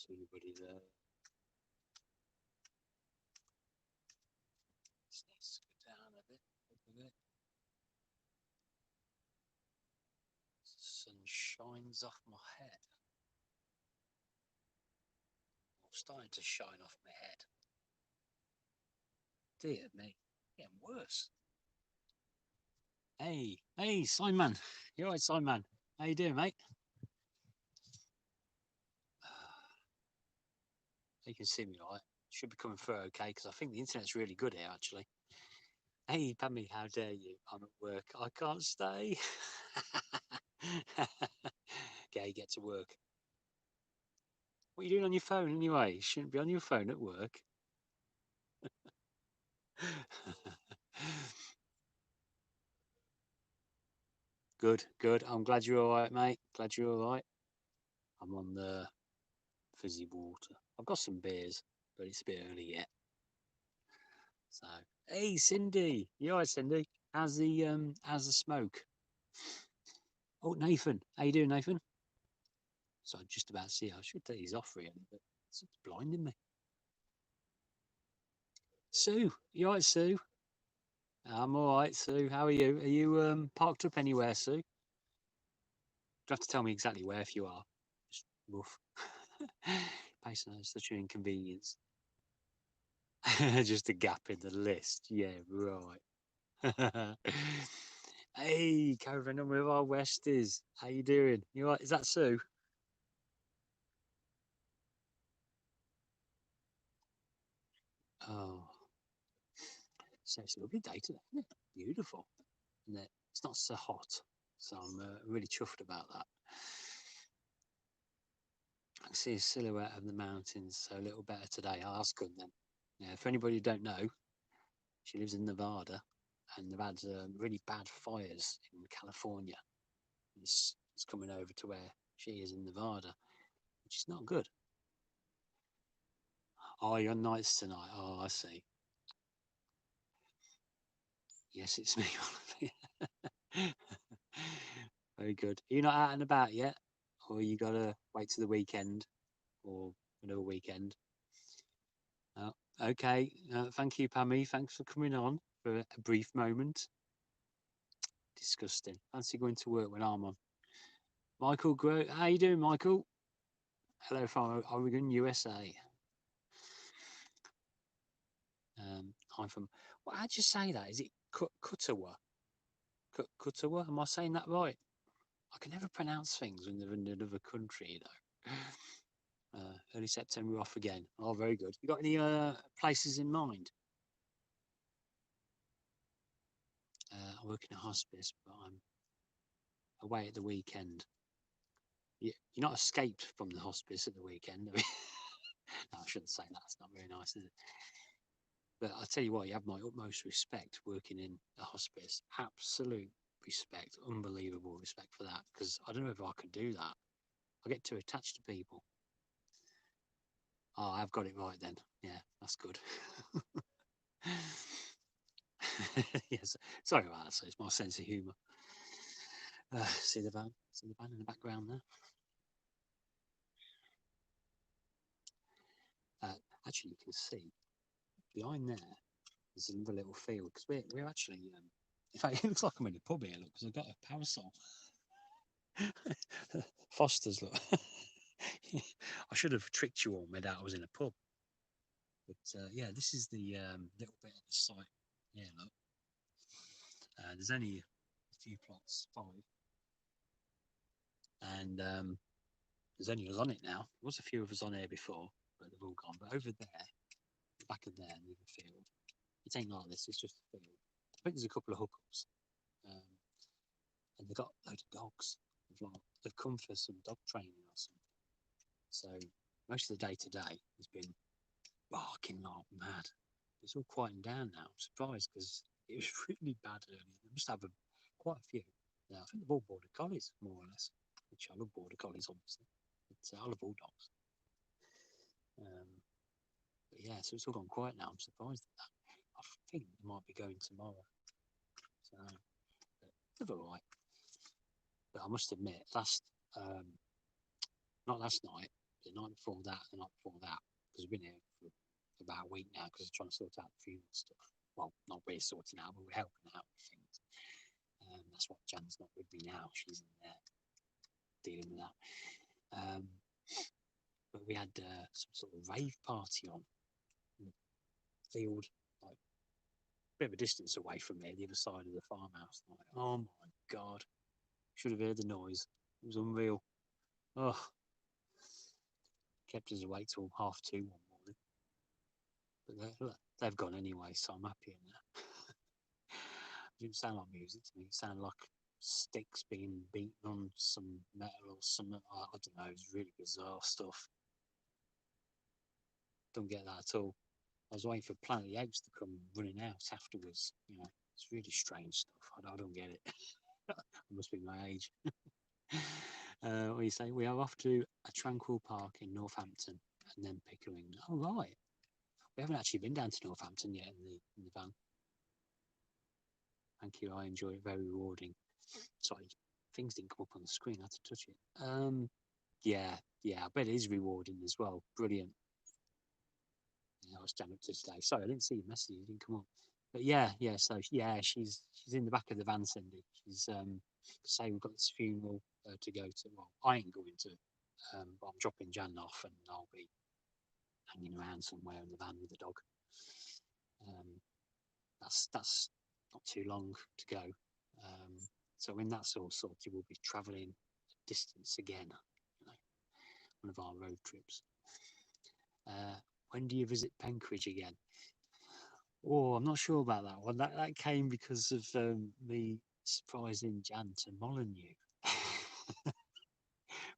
See anybody there? Just needs to go down a bit. The sun shines off my head. Starting to shine off my head. Dear me, getting worse. Hey, Simon. You alright, Simon? How you doing, mate? You can see me alright. Should be coming through okay, because I think the internet's really good here, actually. Hey, Pammy, how dare you? I'm at work. I can't stay. Okay, get to work. What are you doing on your phone anyway? You shouldn't be on your phone at work. Good. I'm glad you're all right, mate. Glad you're all right. I'm on the fizzy water. I've got some beers, but it's a bit early yet. So, hey, Cindy. You all right, Cindy? How's the smoke? Oh, Nathan. How you doing, Nathan? So I just about see. I should take these off really, but it's blinding me. Sue, you all right, Sue? I'm all right, Sue. How are you? Are you parked up anywhere, Sue? You don't have to tell me exactly where if you are. Just rough. Pacing is such an inconvenience. Just a gap in the list. Yeah, right. Hey, caravan with our Westies. How you doing? You all right? Is that Sue? Oh, so it's a lovely day today, isn't it? Beautiful. And it's not so hot, so I'm really chuffed about that. I can see a silhouette of the mountains, so a little better today. Oh, that's good then. Yeah, for anybody who don't know, she lives in Nevada, and they've had really bad fires in California. It's coming over to where she is in Nevada, which is not good. Oh, you're on nights tonight. Oh, I see. Yes, it's me. Very good. Are you not out and about yet? Or you gotta wait till the weekend or another weekend? Oh, okay. Thank you, Pammy. Thanks for coming on for a brief moment. Disgusting. Fancy going to work when I'm on. Michael Grow. How you doing, Michael? Hello from Oregon, USA. I'm from. Well, how'd you say that? Is it Kuttawa? Kuttawa? Am I saying that right? I can never pronounce things when they're in another country, you know. Early September off again. Oh, very good. You got any places in mind? I work in a hospice, but I'm away at the weekend. You're not escaped from the hospice at the weekend. I mean, no, I shouldn't say that. It's not very nice, is it? But I tell you what, you have my utmost respect working in a hospice. Absolute respect, unbelievable respect for that. Because I don't know if I could do that. I get too attached to people. Oh, I've got it right then. Yeah, that's good. Yes, sorry about that. So it's my sense of humour. See the van? See the van in the background there? Actually, you can see behind there. There's another little field because we're actually. In fact, it looks like I'm in a pub here. Look, because I've got a parasol. Foster's look. I should have tricked you all, made out I was in a pub. But yeah, this is the little bit of the site. Yeah, look. There's only a few plots, 5, and there's only us on it now. There was a few of us on here before, but they've all gone. But over there, back of there, near the field, it ain't like this. It's just a field. I think there's a couple of hookups, um, and they've got loads of dogs. They've come for some dog training or something. So most of the day today has been barking like mad. It's all quieting down now. I'm surprised because it was really bad earlier. They must have quite a few. Yeah, I think they're all border collies, more or less. Which I love border collies, obviously. But I love all dogs. But yeah, so it's all gone quiet now. I'm surprised at that. I think they might be going tomorrow. So they're all right. But I must admit, not last night, the night before that, the night before that, because we've been here for about a week now because we're trying to sort out the funeral stuff. Well, not we're sorting out, but we're helping out with things. That's what Jan's not with me now. She's in there dealing with that. But we had some sort of rave party on in the field, like a bit of a distance away from me, the other side of the farmhouse. Like, oh my God, should have heard the noise. It was unreal. Oh, kept us awake till 2:30 one morning. But they've gone anyway, so I'm happy in that. It didn't sound like music to me. It sounded like sticks being beaten on some metal or something. I don't know. It was really bizarre stuff. Don't get that at all. I was waiting for Planet of the Apes to come running out afterwards. You know, it's really strange stuff. I don't get it. It must be my age. What do you say? We are off to a tranquil park in Northampton and then Pickering. Oh, right. We haven't actually been down to Northampton yet in the van. Thank you. I enjoy it. Very rewarding. Sorry, things didn't come up on the screen. I had to touch it. Yeah. I bet it is rewarding as well. Brilliant. Yeah, I was jammed up to today. Sorry, I didn't see your message. It didn't come up. But yeah. So yeah, she's in the back of the van, Cindy. She's say we've got this funeral to go to. Well, I ain't going to. But I'm dropping Jan off, and I'll be hanging around somewhere in the van with the dog. That's not too long to go. So when that's all sorted, we'll be travelling distance again. You know, one of our road trips. When do you visit Penkridge again? Oh, I'm not sure about that one. That came because of me surprising Jan to Molyneux,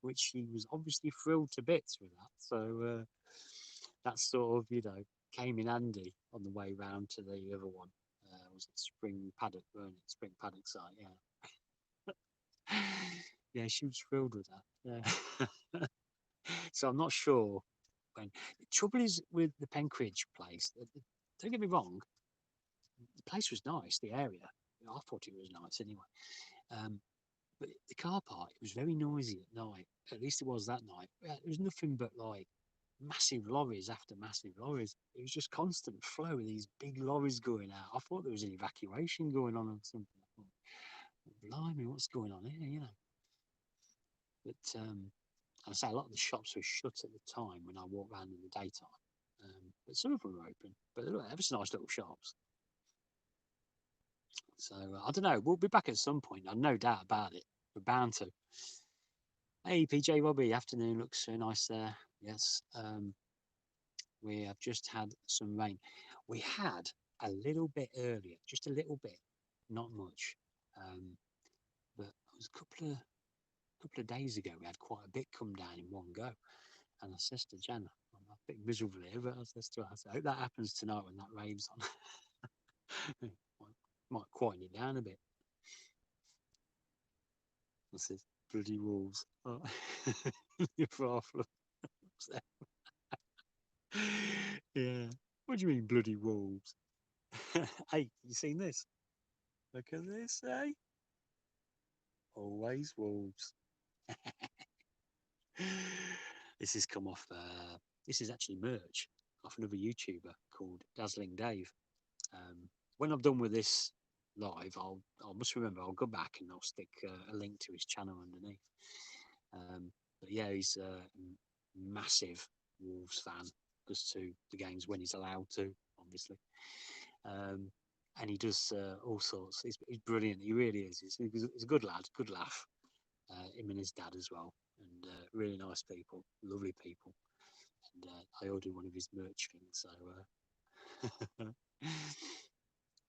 which she was obviously thrilled to bits with that. So that sort of, came in handy on the way round to the other one. Was it Spring Paddock, weren't it? Spring Paddock site, yeah. Yeah, she was thrilled with that. Yeah. So I'm not sure when. The trouble is with the Penkridge place, don't get me wrong, the place was nice, the area. I thought it was nice anyway. But the car park, it was very noisy at night. At least it was that night. There was nothing but like massive lorries after massive lorries. It was just constant flow of these big lorries going out. I thought there was an evacuation going on or something. I thought, blimey, what's going on here, But I say a lot of the shops were shut at the time when I walked around in the daytime. But some of them were open. But they were ever so nice little shops. So I don't know. We'll be back at some point. I've no doubt about it. We're bound to. Hey, PJ Robbie, afternoon. Looks so nice there. Yes. We have just had some rain. We had a little bit earlier, just a little bit, not much. But it was a couple of days ago. We had quite a bit come down in one go. And I said to Jan, I'm a bit miserable here, but I said to her, I hope that happens tonight when that rain's on. might quieten it down a bit. I said, bloody wolves. Oh. You're far from yeah. What do you mean, bloody wolves? Hey, you seen this? Look at this, eh? Always wolves. This has come off. This is actually merch off another YouTuber called Dazzling Dave. When I'm done with this live, I must remember I'll go back and I'll stick a link to his channel underneath. But yeah, he's a massive Wolves fan. Goes to the games when he's allowed to, obviously. And he does all sorts. He's brilliant. He really is. He's a good lad, good laugh. Him and his dad as well, and really nice people, lovely people. And I ordered one of his merch things, so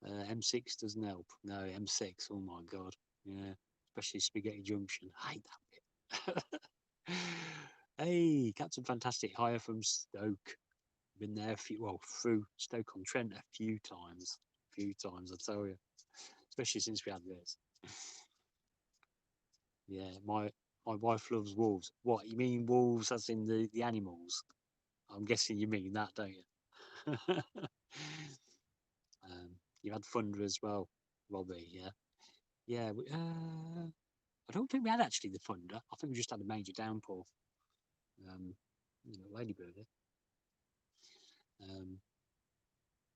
M6 doesn't help. No, M6. Oh my god, yeah, especially Spaghetti Junction. I hate that bit. Hey, Captain Fantastic, hire from Stoke. Been there through Stoke-on-Trent a few times. I tell you, especially since we had this. Yeah, my wife loves wolves. What, you mean wolves as in the animals? I'm guessing you mean that, don't you? You had thunder as well, Robbie. Yeah, yeah. I don't think we had actually the thunder. I think we just had a major downpour. Ladybird there.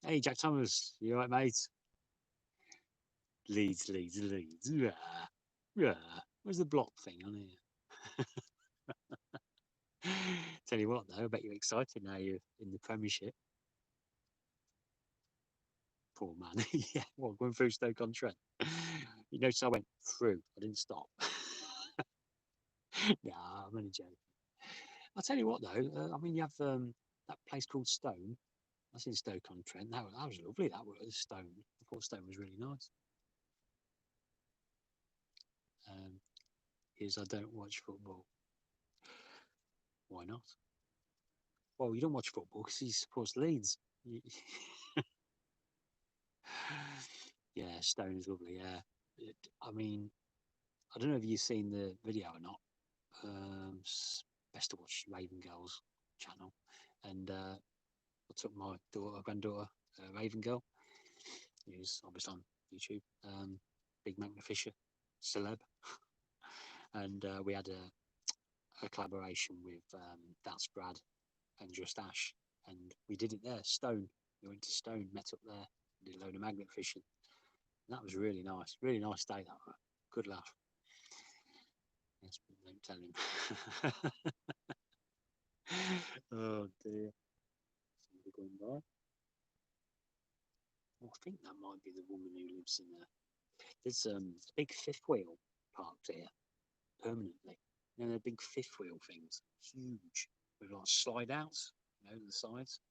Hey, Jack Thomas, you all right, mate? Leeds. Yeah. Yeah. Where's the block thing on here? Tell you what, though, I bet you're excited now you're in the Premiership. Poor man. Yeah, well, going through Stoke-on-Trent. You notice I went through. I didn't stop. Nah, I'm only joking. I'll tell you what, though. I mean, you have that place called Stone. That's in Stoke-on-Trent. That was lovely. That was Stone. I thought Stone was really nice. Is I don't watch football. Why not? Well, you don't watch football because he supports Leeds. Yeah, Stone is lovely. Yeah, I mean, I don't know if you've seen the video or not. Best to watch Raven Girl's channel, and I took my granddaughter, Raven Girl, who's obviously on YouTube. Big Magnificia celeb, and we had a collaboration with That's Brad and Just Ash, and we did it there. Stone. We went to Stone, met up there, did a load of magnet fishing. And that was really nice. Really nice day. That was. Good laugh. Yes, but don't tell him. Oh dear. Somebody going by. Well, I think that might be the woman who lives in there. There's a big fifth wheel parked here permanently. You know, the big fifth wheel things, huge, with like slide outs, the sides.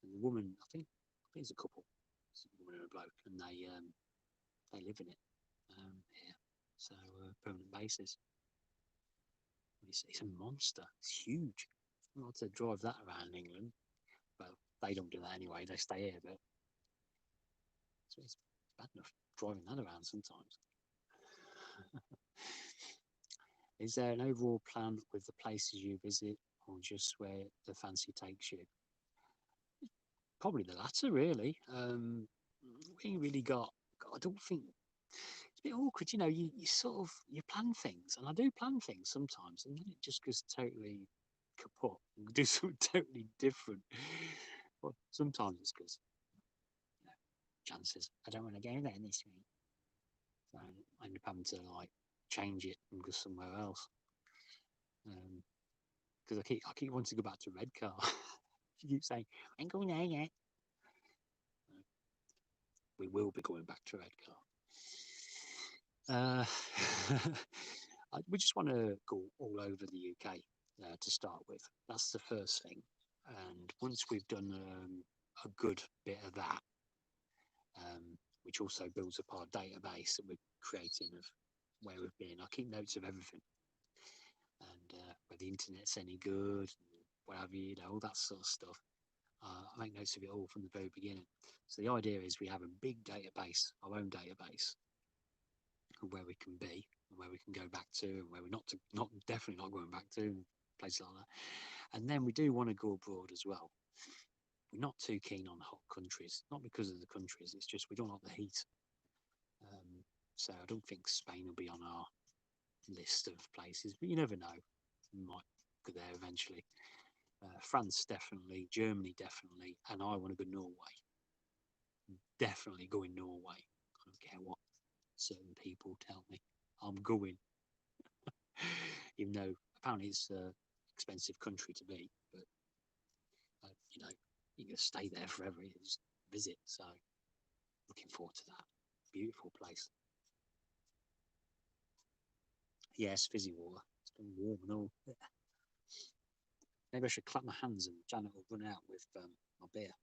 And the woman, I think it's a couple, it's a woman and a bloke, and they live in it here. So permanent basis. It's a monster. It's huge. I'd like to drive that around England. Well, they don't do that anyway. They stay here, but it's bad enough driving that around sometimes. Is there an overall plan with the places you visit, or just where the fancy takes you? Probably the latter, really. We ain't really got. I don't think it's a bit awkward, You sort of you plan things, and I do plan things sometimes, and then it just goes totally kaput. You do something totally different. But sometimes it's because Jan says, "I don't want to go there this week," so I end up having to like change it and go somewhere else. Because I keep wanting to go back to Redcar. She keeps saying, "I ain't going there yet." We will be going back to Redcar. We just want to go all over the UK to start with. That's the first thing. And once we've done a good bit of that, which also builds up our database that we're creating of where we've been, I keep notes of everything. And where the internet's any good, whatever, all that sort of stuff. I make notes of it all from the very beginning. So the idea is we have a big database, our own database, of where we can be and where we can go back to, and where we're not definitely not going back to, places like that. And then we do want to go abroad as well. We're not too keen on hot countries, not because of the countries. It's just we don't like the heat. So I don't think Spain will be on our list of places, but you never know. We might go there eventually. France definitely, Germany definitely, and I want to go Norway. Definitely going Norway. I don't care what certain people tell me. I'm going. Even though apparently it's an expensive country to be, but you're going to stay there forever. You just visit. So looking forward to that. Beautiful place. Yes, fizzy water. It's been warm and all. Maybe I should clap my hands and Janet will run out with my beer.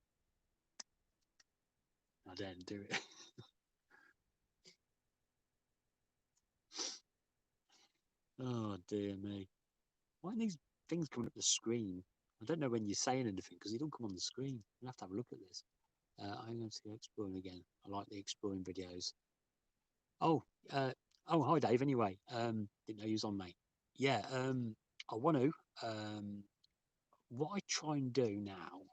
I daren't do it. Oh dear me. Why are these things coming up the screen? I don't know when you're saying anything because they don't come on the screen. I'll have to have a look at this. I'm going to go exploring again. I like the exploring videos. Oh, hi Dave. Anyway, didn't know you was on, mate. Yeah, I want to. What I try and do now,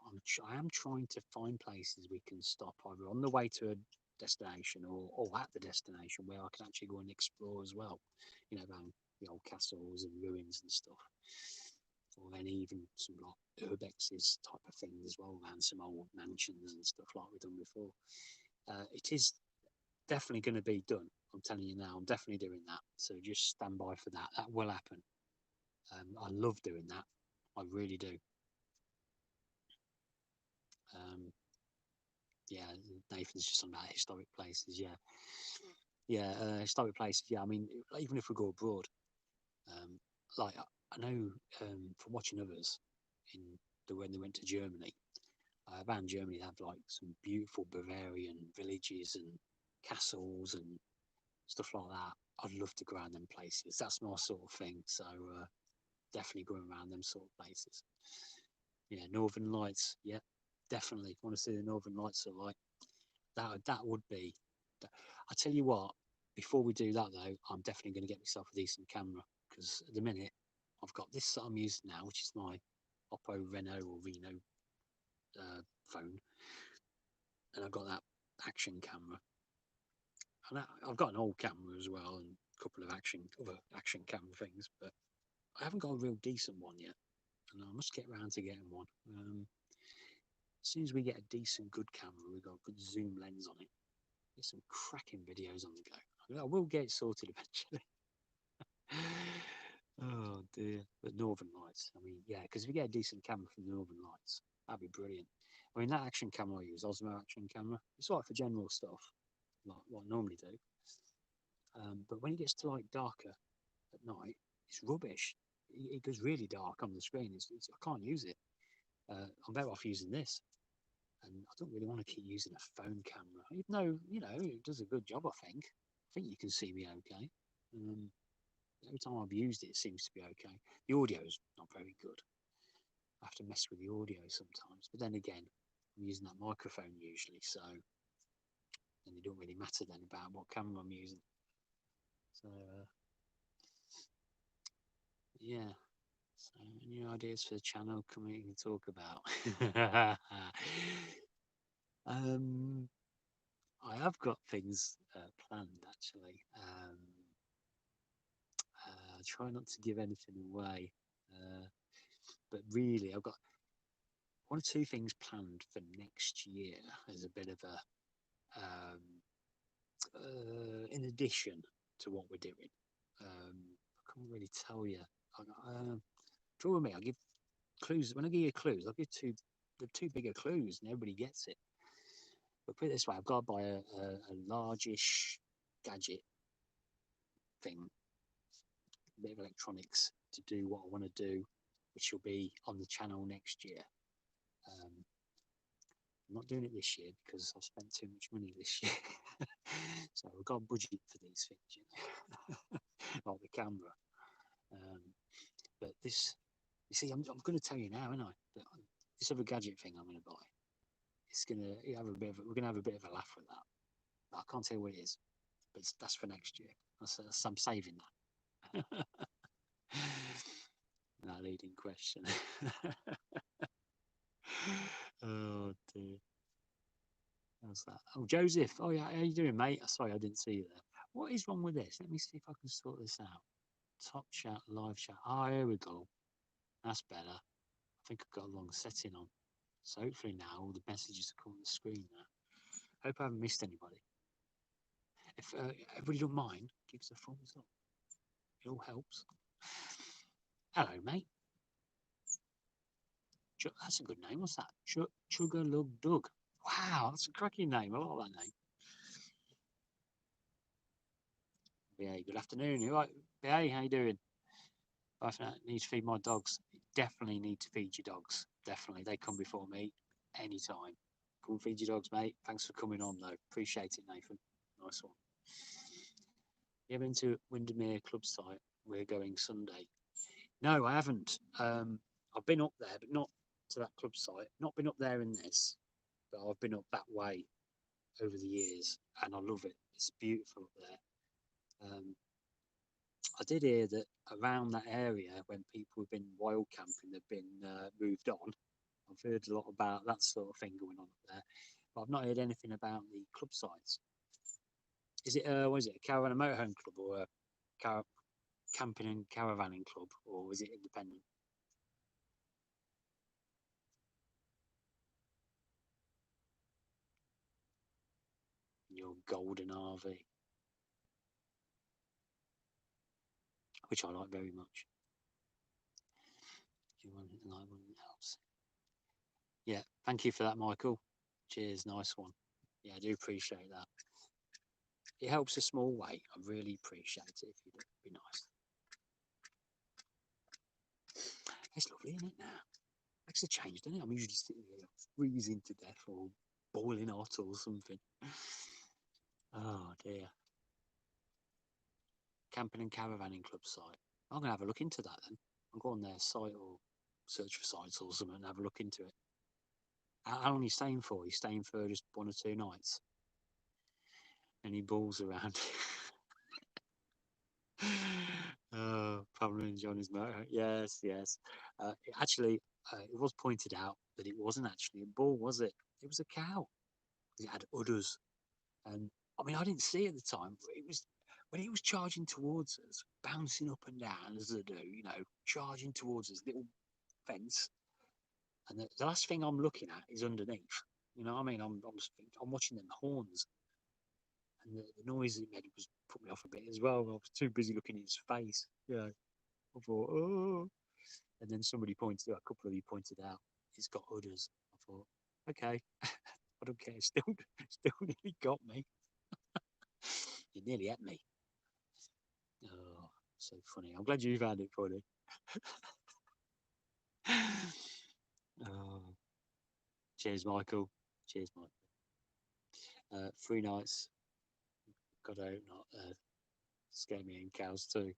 I am trying to find places we can stop either on the way to a destination or at the destination where I can actually go and explore as well. Around the old castles and ruins and stuff. or then even some like urbexes type of thing as well, around some old mansions and stuff like we've done before. It is definitely going to be done. I'm telling you now, I'm definitely doing that. So just stand by for that. That will happen. I love doing that. I really do. Yeah, Nathan's just on about historic places. Historic places. Yeah, I mean, even if we go abroad, like I know from watching others in when they went to Germany, around Germany they have like some beautiful Bavarian villages and castles and stuff like that. I'd love to go around them places. That's my sort of thing. So definitely going around them sort of places. Yeah, Northern Lights. Yeah, definitely want to see the Northern Lights. Are like that would be. I tell you what. Before we do that though, I'm definitely going to get myself a decent camera because at the minute I've got this that I'm using now, which is my Oppo Reno or Reno phone, and I've got that action camera, and I've got an old camera as well, and a couple of other action camera things, but I haven't got a real decent one yet, and I must get around to getting one. As soon as we get a decent, good camera, we've got a good zoom lens on it, get some cracking videos on the go. I will get it sorted eventually. Oh dear. But Northern Lights, I mean, yeah, because if we get a decent camera from the Northern Lights, that'd be brilliant. I mean, that action camera I use, Osmo action camera, it's all right for general stuff, like what I normally do. But when it gets to like darker at night, it's rubbish. It goes really dark on the screen. I can't use it. I'm better off using this. And I don't really want to keep using a phone camera, even though, it does a good job, I think. I think you can see me okay. Every time I've used it, it seems to be okay. The audio's not very good. I have to mess with the audio sometimes. But then again, I'm using that microphone usually, so then it don't really matter then about what camera I'm using. So, yeah. So, any ideas for the channel coming to talk about? I have got things planned actually. Try not to give anything away, but really, I've got one or two things planned for next year as a bit of a in addition to what we're doing. I can't really tell you. Draw with me. I'll give clues. When I give you clues, I'll give the two bigger clues, and everybody gets it. But put it this way: I've got to buy a largish gadget thing, a bit of electronics to do what I want to do, which will be on the channel next year. I'm not doing it this year because I've spent too much money this year. So I've got a budget for these things, like the camera. But this, you see, I'm going to tell you now, aren't I? That this other gadget thing I'm going to buy, it's going to have we're going to have a bit of a laugh with that. But I can't tell you what it is, but that's for next year. I'm saving that. That leading question. Oh dear. How's that? Oh, Joseph. Oh, yeah. How you doing, mate? Sorry, I didn't see you there. What is wrong with this? Let me see if I can sort this out. Top chat, live chat. Oh, here we go. That's better. I think I've got a long setting on. So hopefully now all the messages are coming on the screen now. Hope I haven't missed anybody. If everybody don't mind, give us a thumbs up. It all helps. Hello, mate. That's a good name. What's that? Chugga Lug Dug. Wow, that's a cracking name. I like that name. Yeah, good afternoon. You right? Hey, how you doing? I need to feed my dogs. You definitely need to feed your dogs. Definitely. They come before me anytime. Come and feed your dogs, mate. Thanks for coming on, though. Appreciate it, Nathan. Nice one. You ever been to Windermere Club site? We're going Sunday. No, I haven't. I've been up there, but not to that club site. Not been up there in this, but I've been up that way over the years, and I love it. It's beautiful up there. I did hear that around that area, when people have been wild camping, they've been moved on. I've heard a lot about that sort of thing going on up there, but I've not heard anything about the club sites. Is it what is it, a caravan and motorhome club, or a camping and caravanning club, or is it independent? golden RV, which I like very much. Do you want anything like one else? Yeah, thank you for that, Michael. Cheers, nice one. Yeah, I do appreciate that. It helps a small way. I really appreciate it if you do. It'd be nice. It's lovely, isn't it, now? Makes a change, doesn't it? I'm usually sitting here freezing to death or boiling hot or something. Oh, dear. Camping and Caravanning Club site. I'm going to have a look into that then. I'll go on their site or search for sites or something and have a look into it. How long are you staying for? Are you staying for just 1 or 2 nights? Any balls around? Pamela and Johnny's motor. Yes, yes. Actually, it was pointed out that it wasn't actually a bull, was it? It was a cow. It had udders. And I mean, I didn't see it at the time, but it was when it was charging towards us, bouncing up and down as they do, charging towards us, little fence. And the last thing I'm looking at is underneath. You know what I mean? I'm watching them horns. And the noise it made was put me off a bit as well. I was too busy looking at his face. Yeah. I thought, oh. And then somebody pointed out, a couple of you pointed out, he's got udders. I thought, okay, I don't care. Still nearly got me. You nearly ate me. Oh, so funny. I'm glad you found it funny. Oh, cheers, Michael. Cheers, Michael. 3 nights. Got out, not scare me and cows too.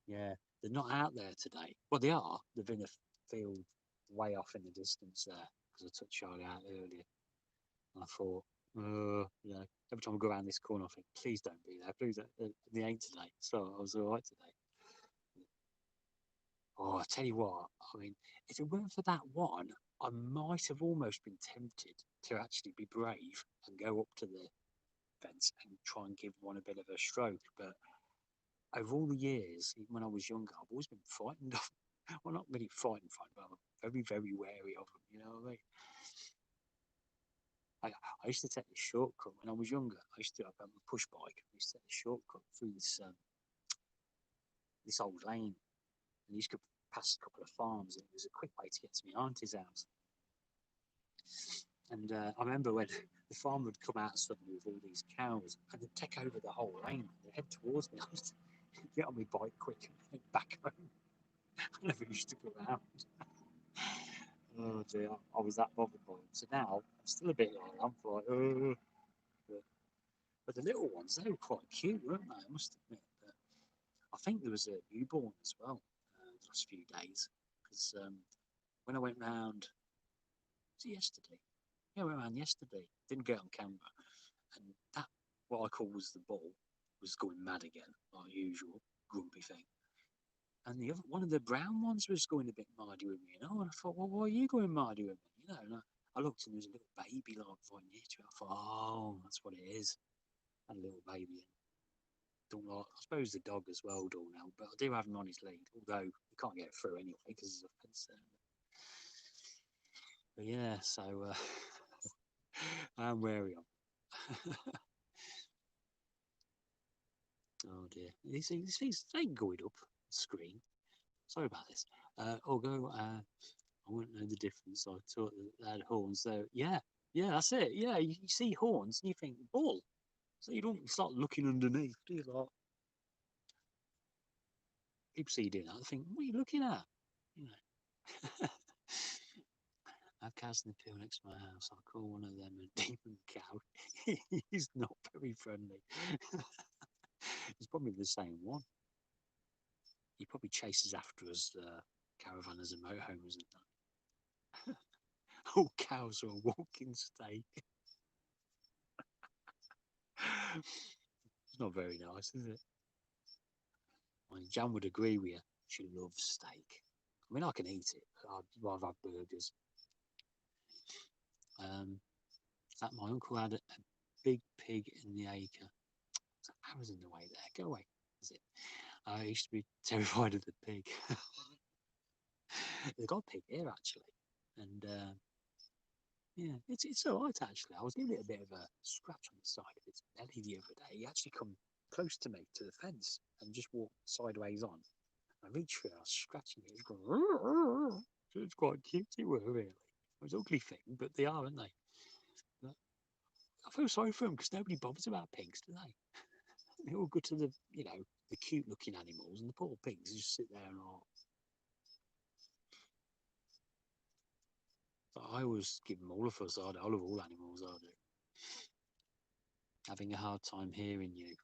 Yeah, they're not out there today. Well, they are. They're in a field way off in the distance there because I took Charlie out earlier. And I thought, every time I go around this corner, I think, please don't be there. Please don't. They ain't today. So I was all right today. Oh, I tell you what, I mean, if it weren't for that one, I might have almost been tempted to actually be brave and go up to the fence and try and give one a bit of a stroke. But over all the years, even when I was younger, I've always been frightened of them. Well, not really frightened, but I'm very, very wary of them, you know what I mean? I used to take the shortcut when I was younger. I used to have a push bike. I used to take the shortcut through this old lane. And you used to pass a couple of farms, and it was a quick way to get to my auntie's house. And I remember when the farmer would come out suddenly with all these cows and they'd take over the whole lane. They'd head towards me. I used to get on my bike quick and head back home. I never used to go around. Oh dear, I was that bothered by them. So now I'm still a bit like I'm like, oh. But the little ones, they were quite cute, weren't they? I must admit. But I think there was a newborn as well the last few days because when I went round, was it yesterday? Yeah, I went round yesterday. Didn't get on camera, and that what I call was the bull was going mad again, like usual, grumpy thing. And the other one of the brown ones was going a bit mardy with me, and I thought, well, why are you going mardy with me? And I looked and there was a little baby like right near to it. I thought, oh, that's what it is. And a little baby. Don't like, I suppose the dog as well don't know, but I do have him on his lead, although you can't get through anyway because there's a fence there. But yeah, so I'm wary of. Oh dear, these things they ain't going up the screen. Sorry about this. Although I wouldn't know the difference. I thought they had horns. So yeah, that's it. Yeah, you see horns and you think bull. So you don't start looking underneath, do you? Like, people see you doing that, I think, what are you looking at? You know. I have cows in the field next to my house. I call one of them a demon cow. He's not very friendly. It's probably the same one. He probably chases after us, caravanners and motorhomes and that. All cows are a walking steak. It's not very nice, is it? I mean, Jan would agree with you. She loves steak. I mean, I can eat it, but I'd rather have burgers. That my uncle had a big pig in the acre. I was in the way there. Go away. Is it? I used to be terrified of the pig. They've got a pig here actually, and Yeah, it's all right actually. I was giving it a bit of a scratch on the side of its belly the other day. He actually come close to me to the fence and just walked sideways on. I reached for it, I was scratching it. It's going. So it's quite cute. It were really. It was an ugly thing, but they are, aren't they? But I feel sorry for them because nobody bothers about pigs, do they? They all go to the the cute looking animals, and the poor pigs just sit there and all. But I always give them all of us. I love all animals. I do. Having a hard time hearing you.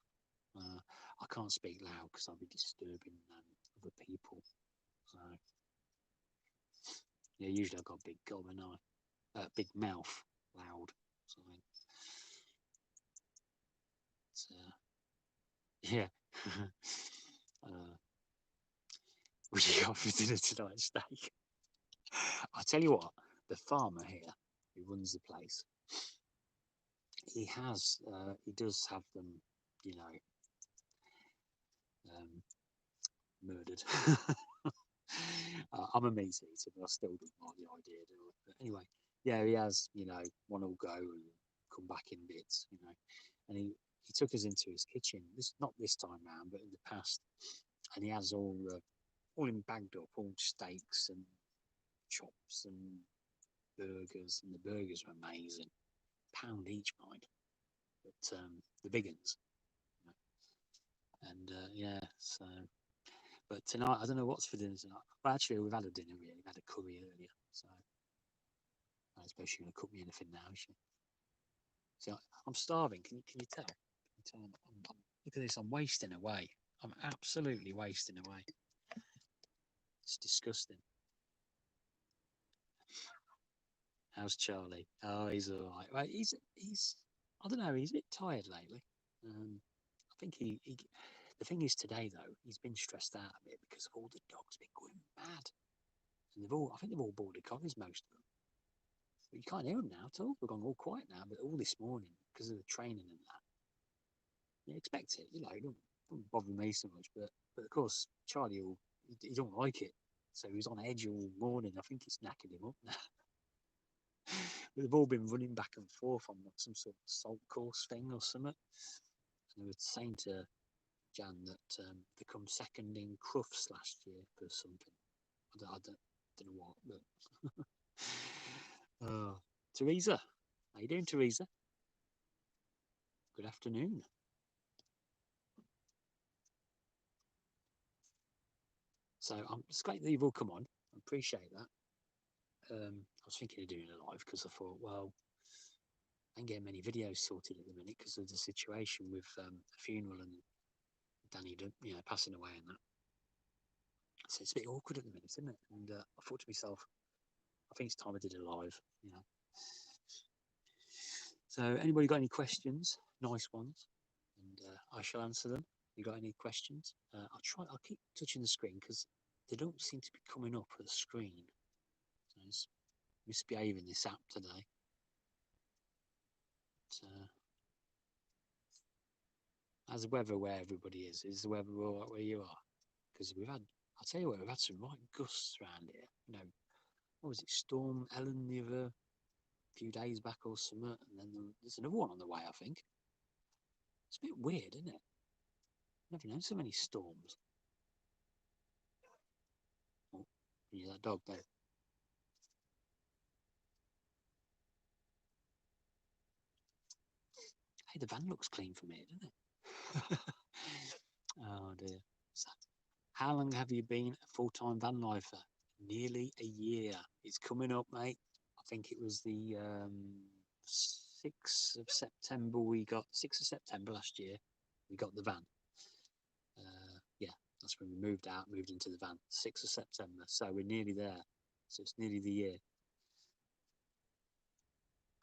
I can't speak loud because I'll be disturbing other people. So yeah, usually I've got a big gob and big mouth, loud. So it's, yeah. uh, what you got for dinner tonight, steak? I tell you what, the farmer here who runs the place, he does have them, you know, murdered. I'm a meat eater, but I still don't like the idea, do I? But anyway, yeah, he has, one will go and come back in bits, and he took us into his kitchen. This not this time round, but in the past, and he has all in bagged up, all steaks and chops and burgers, and the burgers are amazing, pound each, mind, but the big ones, and yeah, so. But tonight, I don't know what's for dinner tonight. Well, actually, we've had a dinner, really. We've had a curry earlier. So I suppose she's going to cook me anything now, is she? So I'm starving. Can you tell? Look at this. I'm wasting away. I'm absolutely wasting away. It's disgusting. How's Charlie? Oh, he's all right. Right, he's. I don't know. He's a bit tired lately. I think he. The thing is today though, he's been stressed out a bit because of all the dogs been going mad, and I think they've all border collies, most of them. But you can't hear them now at all. They've gone all quiet now. But all this morning, because of the training and that, you expect it. It don't bother me so much. But of course, Charlie, he don't like it. So he was on edge all morning. I think it's knackered him up now. But they've all been running back and forth on some sort of salt course thing or something. And they were saying to Jan that they come second in Crufts last year for something. I don't know what, but Teresa, how you doing, Teresa? Good afternoon. So it's great that you've all come on. I appreciate that. I was thinking of doing a live because I thought, well, I ain't getting many videos sorted at the minute because of the situation with the funeral and Danny, passing away and that. So it's a bit awkward at the minute, isn't it? And I thought to myself, I think it's time I did a live. So anybody got any questions? Nice ones, and I shall answer them. You got any questions? I'll keep touching the screen because they don't seem to be coming up at the screen. So it's misbehaving this app today. But, how's the weather where everybody is? Is the weather all right where you are? Because I'll tell you what, we've had some right gusts around here. What was it, Storm Ellen the other few days back or something? And then there's another one on the way, I think. It's a bit weird, isn't it? Never known so many storms. Oh, you hear that dog there? Hey, the van looks clean from here, doesn't it? Oh dear. So, how long have you been a full-time van lifer? Nearly a year. It's coming up, mate. I think it was the 6th of September. 6th of September last year. We got the van. Yeah, that's when we moved into the van. 6th of September. So we're nearly there. So it's nearly the year,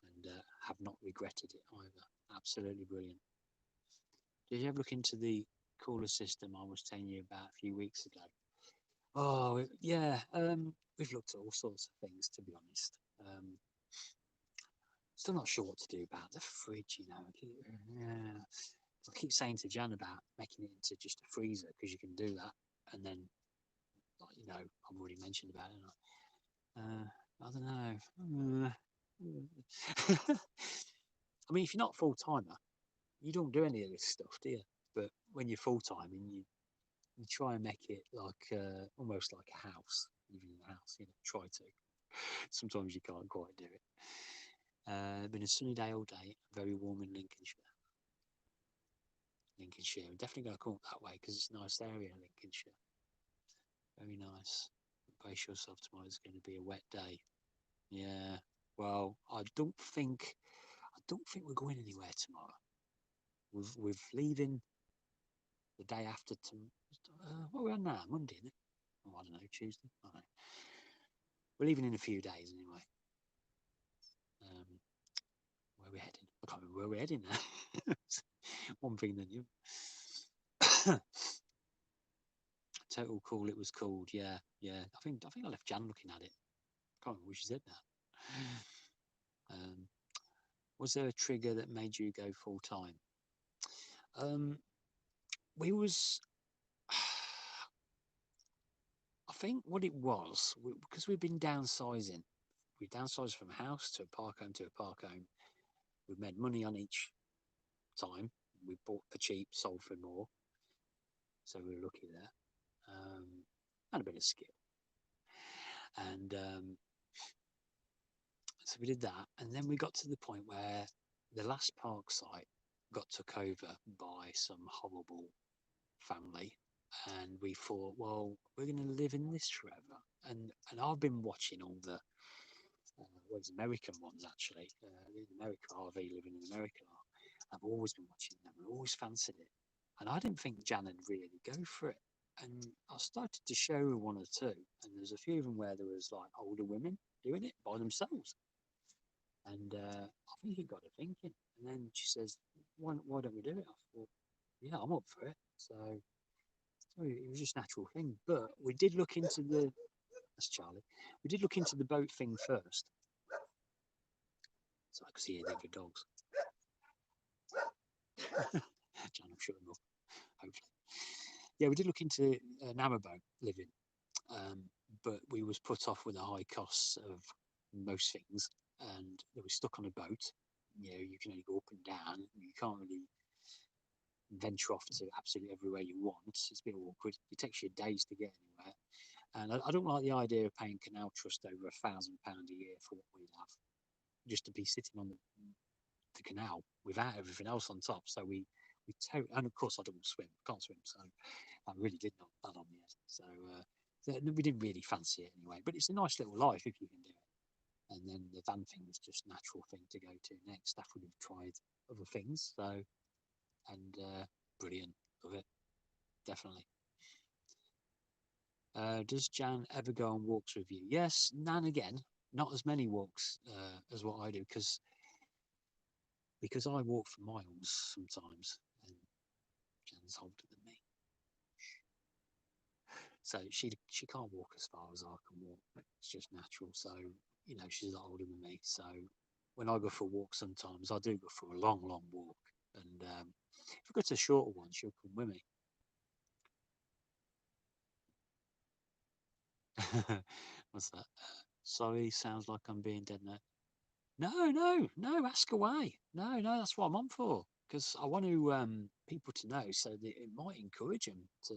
and have not regretted it either. Absolutely brilliant. Did you ever look into the cooler system I was telling you about a few weeks ago? Oh, yeah. We've looked at all sorts of things, to be honest. Still not sure what to do about the fridge, Yeah. I keep saying to Jan about making it into just a freezer because you can do that. And then, I've already mentioned about it. I don't know. I mean, if you're not full timer, you don't do any of this stuff, do you? But when you're full time and you try and make it like almost like a house, living in a house, try to. Sometimes you can't quite do it. Been a sunny day all day, very warm in Lincolnshire. Definitely going to come up that way because it's a nice area, Lincolnshire. Very nice. Brace yourself, tomorrow's going to be a wet day. Yeah. Well, I don't think we're going anywhere tomorrow. We're leaving the day after. What are we on now? Monday, isn't it? Oh, I don't know. Tuesday. I don't know. We're leaving in a few days anyway. Where are we heading? I can't remember where we're heading now. One thing than you. Total Cool. It was called. Yeah. I think I left Jan looking at it. Can't remember what she said now. Was there a trigger that made you go full time? We was. I think what it was, because we've been downsizing. We downsized from a house to a park home to a park home. We've made money on each time. We bought for cheap, sold for more. So we were lucky there. And a bit of skill. And so we did that. And then we got to the point where the last park site got took over by some horrible family. And we thought, well, we're going to live in this forever. And I've been watching all the American ones, actually. In America, RV living in America. I've always been watching them. I always fancied it. And I didn't think Jan would really go for it. And I started to show her one or two. And there's a few of them where there was like older women doing it by themselves. And I think it got her thinking. And then she says, why don't we do it? I thought, yeah, I'm up for it. So it was just a natural thing. But we did look into that's Charlie. We did look into the boat thing first. So I could see the other dogs. Jan, I'm sure enough, hopefully. Yeah, we did look into an boat living. But we was put off with the high costs of most things. And we were stuck on a boat. You can only go up and down. You can't really venture off to absolutely everywhere you want. It's a bit awkward. It takes you days to get anywhere. And I don't like the idea of paying Canal Trust over £1,000 a year for what we'd have, just to be sitting on the canal without everything else on top. So and of course I don't swim, can't swim, so I really did not that on the head. So we didn't really fancy it anyway. But it's a nice little life if you can do it. And then the van thing was just a natural thing to go to next. After we've tried other things, brilliant, love it, definitely. Does Jan ever go on walks with you? Yes, now and again. Not as many walks as what I do, because I walk for miles sometimes, and Jan's older than me, so she can't walk as far as I can walk. It's just natural. So she's a lot older than me. So when I go for a walk, sometimes I do go for a long walk, and if I go to a shorter one, she'll come with me. What's that? Sorry, sounds like I'm being dead now. No, ask away. No, that's what I'm on for. Because I want people to know, so that it might encourage them to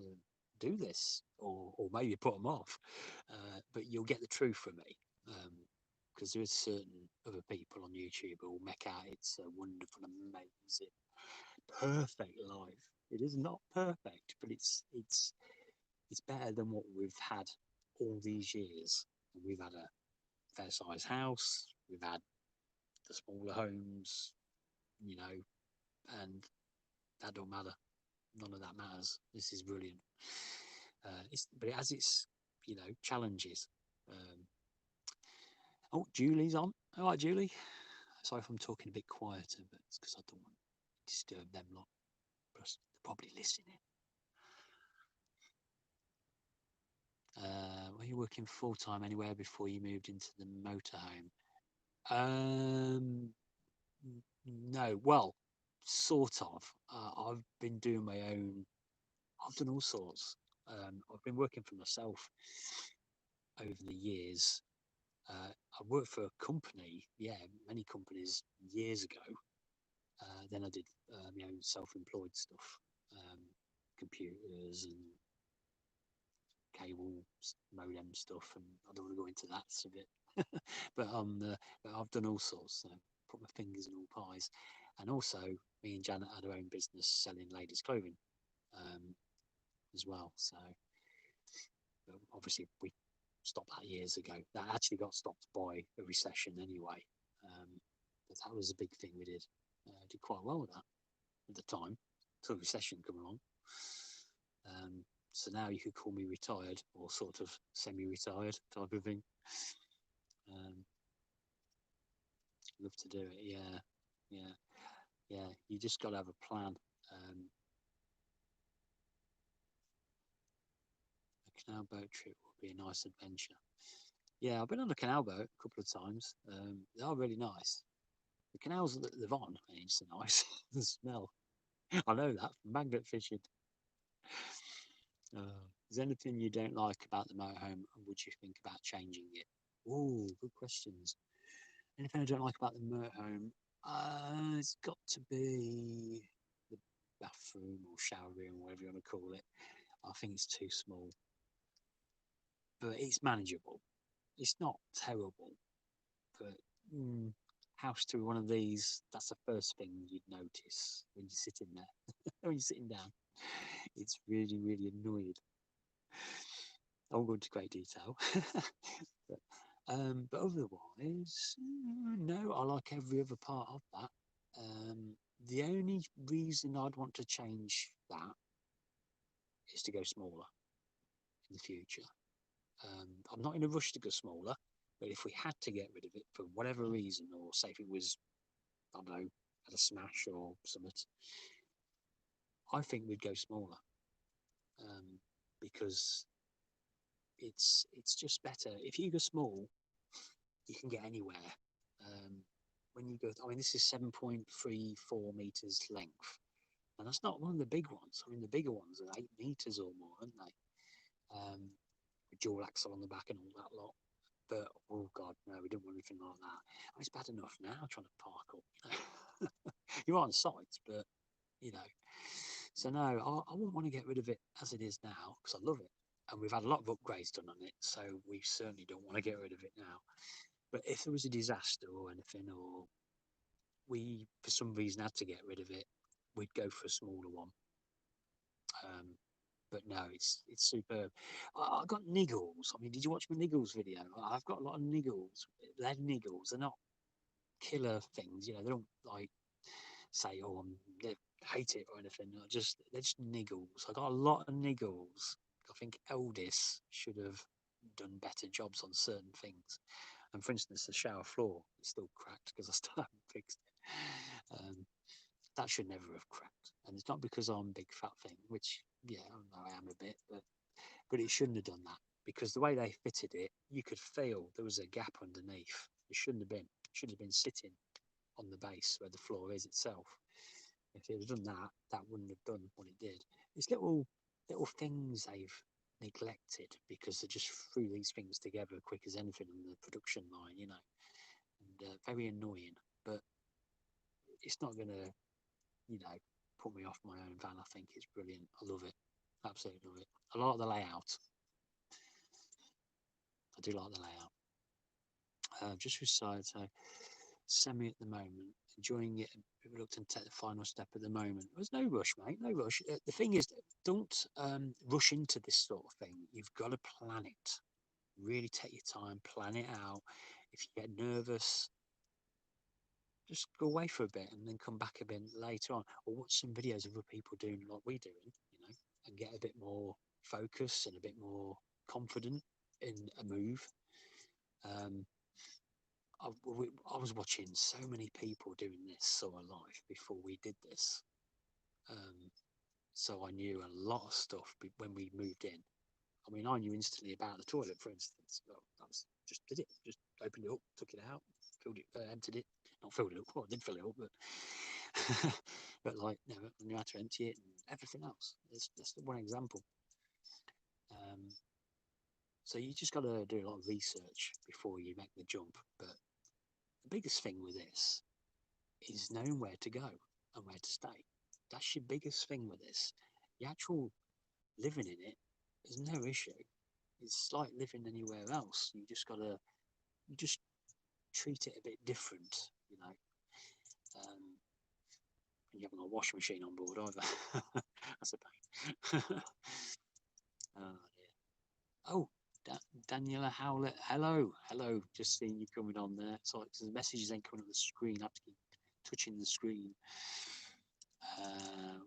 do this, or maybe put them off. But you'll get the truth from me. Because there is certain other people on YouTube who will make out it's a wonderful, amazing, perfect life. It is not perfect, but it's better than what we've had all these years. We've had a fair size house. We've had the smaller homes, and that don't matter. None of that matters. This is brilliant. But it has its, challenges. Oh, Julie's on. All right, Julie. Sorry if I'm talking a bit quieter, but it's because I don't want to disturb them lot. Plus, they're probably listening. Were you working full time anywhere before you moved into the motorhome? No, well, sort of. I've been doing my own. I've done all sorts. I've been working for myself over the years, I worked for a company, yeah, many companies years ago. Then I did my own self-employed stuff, um, computers and cable modem stuff, and I don't want to go into that a bit. But I've done all sorts. So put my fingers in all pies, and also me and Janet had our own business selling ladies' clothing um, as well. So obviously we stopped that years ago. That actually got stopped by a recession anyway. Um, but that was a big thing we did. Did quite well with that at the time till the recession come along. So now you could call me retired or sort of semi-retired type of thing. Love to do it. Yeah, yeah, yeah. You just got to have a plan. A canal boat trip would be a nice adventure. Yeah, I've been on a canal boat a couple of times. They are really nice. The canals that they're on ain't so nice. The smell. I know that from magnet fishing. Is there anything you don't like about the motorhome, and would you think about changing it? Oh, good questions. Anything I don't like about the motorhome? It's got to be the bathroom or shower room, whatever you want to call it. I think it's too small, but it's manageable. It's not terrible, but house to one of these, that's the first thing you'd notice when you're sitting there, when you're sitting down. It's really, really annoying. I won't go into great detail. but, but otherwise, no, I like every other part of that. The only reason I'd want to change that is to go smaller in the future. I'm not in a rush to go smaller, but if we had to get rid of it for whatever reason, or say if it was, I don't know, had a smash or something, I think we'd go smaller because it's just better. If you go small, you can get anywhere. Um, when you go, I mean, this is 7.34 meters length, and that's not one of the big ones. I mean, the bigger ones are 8 meters or more, aren't they? With dual axle on the back and all that lot. But oh god, no, we don't want anything like that. I mean, it's bad enough now trying to park up. You know? You're on site, but you know. So no, I wouldn't want to get rid of it as it is now because I love it, and we've had a lot of upgrades done on it. So we certainly don't want to get rid of it now. But if there was a disaster or anything, or we for some reason had to get rid of it, we'd go for a smaller one. But no, it's superb. I got niggles. I mean, did you watch my niggles video? I've got a lot of niggles. They're niggles. They're not killer things. You know, they don't like say, "Oh, they hate it" or anything. They're just niggles. I got a lot of niggles. I think Eldis should have done better jobs on certain things. And for instance, the shower floor is still cracked because I still haven't fixed it. That should never have cracked. And it's not because I'm a big fat thing, which, yeah, I am a bit, but it shouldn't have done that because the way they fitted it, you could feel there was a gap underneath. It shouldn't have been. It should have been sitting on the base where the floor is itself. If it had done that, that wouldn't have done what it did. It's little things they've neglected because they just threw these things together quick as anything on the production line, you know, and very annoying. But it's not going to, you know, put me off my own van. I think it's brilliant. I love it. Absolutely love it. I like the layout. I do like the layout. Just beside, so semi at the moment, enjoying it. Reluctant to take the final step at the moment. There's no rush, mate. No rush. The thing is, don't rush into this sort of thing. You've got to plan it. Really take your time, plan it out. If you get nervous, just go away for a bit and then come back a bit later on, or watch some videos of other people doing like we're doing, you know, and get a bit more focus and a bit more confident in a move. Um, I was watching so many people doing this sort of life before we did this, so I knew a lot of stuff when we moved in. I mean, I knew instantly about the toilet, for instance. Well, I was just did it, just opened it up, took it out, filled it, emptied it. Not filled it up. Well, I did fill it up, but but like, no, I knew how to empty it and everything else. That's one example. Um, So you just got to do a lot of research before you make the jump. But the biggest thing with this is knowing where to go and where to stay. That's your biggest thing with this. The actual living in it is no issue. It's like living anywhere else. You just treat it a bit different, you know. You haven't got a washing machine on board either. That's a pain. Oh dear. Oh, Daniela Howlett. Hello, hello. Just seeing you coming on there. Sorry, the messages ain't coming up the screen. I have to keep touching the screen.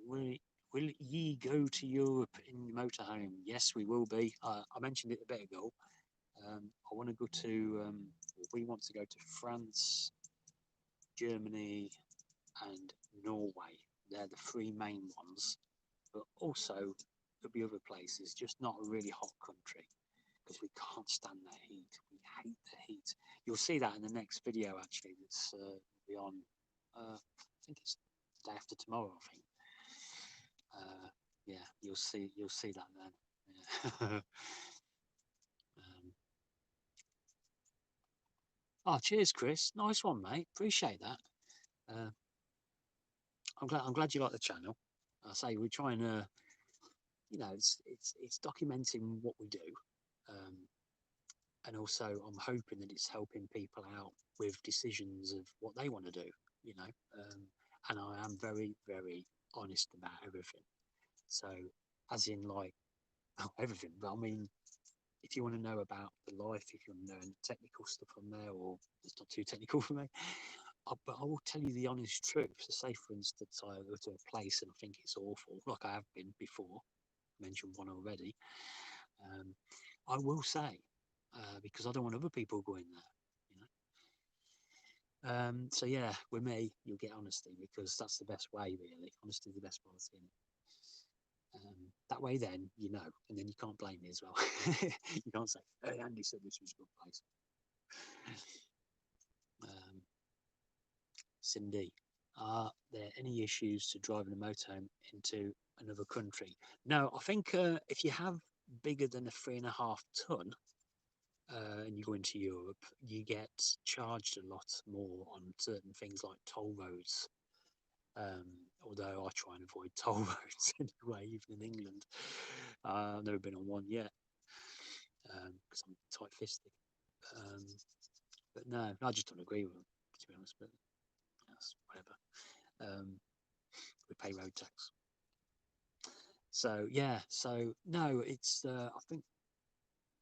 Will ye go to Europe in motorhome? Yes, we will be. I mentioned it a bit ago. I want to go to. We want to go to France, Germany, and Norway. They're the three main ones. But also there'll be other places, just not a really hot country, because we can't stand the heat. We hate the heat. You'll see that in the next video actually. That's be on. I think it's the day after tomorrow. I think. Yeah, you'll see that then. Yeah. Oh, cheers, Chris. Nice one, mate. Appreciate that. I'm glad you like the channel. I say we're trying to, it's documenting what we do, and also I'm hoping that it's helping people out with decisions of what they want to do. And I am very, very honest about everything. So, as in like everything, but I mean, if you want to know about the life, if you want to know technical stuff on there, or it's not too technical for me, but I will tell you the honest truth. So say, for instance, I go to a place and I think it's awful, like I have been before, mentioned one already. I will say, because I don't want other people going there, so yeah, with me, you'll get honesty, because that's the best way, really. Honesty is the best policy, isn't it? That way, then and then you can't blame me as well. You can't say, "Hey, Andy said this was a good place." Cindy, are there any issues to driving a motorhome into another country? No, I think if you have bigger than a 3.5 ton and you go into Europe, you get charged a lot more on certain things like toll roads. Although I try and avoid toll roads anyway, even in England. I've never been on one yet because I'm tight-fisted. But no, I just don't agree with them, to be honest. But yes, whatever. We pay road tax. So yeah, so no, it's I think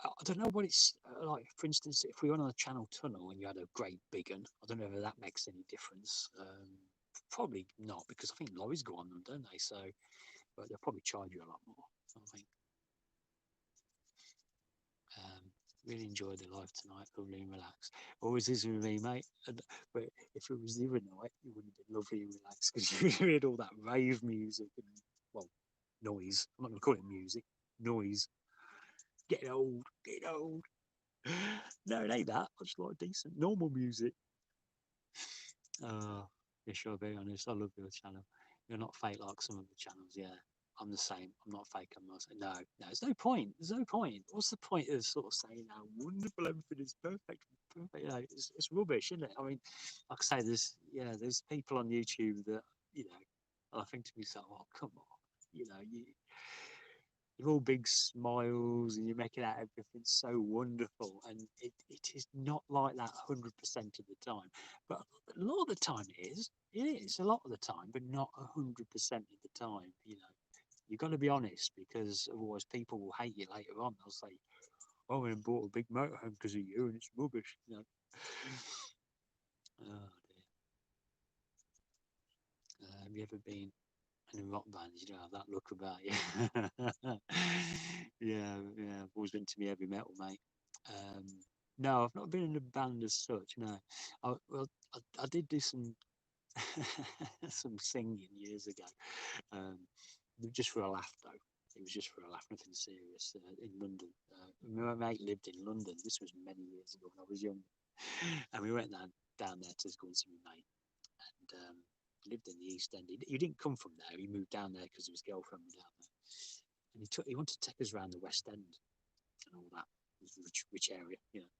I don't know what it's like. For instance, if we went on a Channel Tunnel and you had a great big one, I don't know whether that makes any difference. Probably not, because I think lorries go on them, don't they? So, but they'll probably charge you a lot more, I think. Really enjoyed the live tonight, lovely and relaxed. Always is with me, mate. But if it was the other night, it would have been lovely and relaxed, because you heard all that rave music and, well, noise. I'm not going to call it music, noise. Getting old, getting old. No, it ain't that. I just like decent, normal music. Yeah, sure, very honest. I love your channel. You're not fake like some of the channels, yeah. I'm the same. I'm not fake. I'm not saying no. There's no point. There's no point. What's the point of sort of saying how wonderful everything is, perfect, perfect? It's rubbish, isn't it? I mean, like I say, there's people on YouTube that and I think to myself, oh come on, you're all big smiles and you're making out everything so wonderful, and it is not like that 100% of the time. But a lot of the time it is a lot of the time, but not 100% of the time. You've got to be honest, because otherwise people will hate you later on. They'll say, "Oh, I went and bought a big motorhome because of you, and it's rubbish." Oh dear. Have you ever been in a rock band? You don't have that look about you. Yeah. I've always been to me heavy metal, mate. No, I've not been in a band as such. No, I did do some some singing years ago, just for a laugh though. It was just for a laugh, nothing serious. In London, my mate lived in London. This was many years ago when I was young, and we went down there to go and see my mate. And he lived in the East End. He didn't come from there. He moved down there because his girlfriend was down there, and he wanted to take us around the West End and all that. It was a rich area, you know.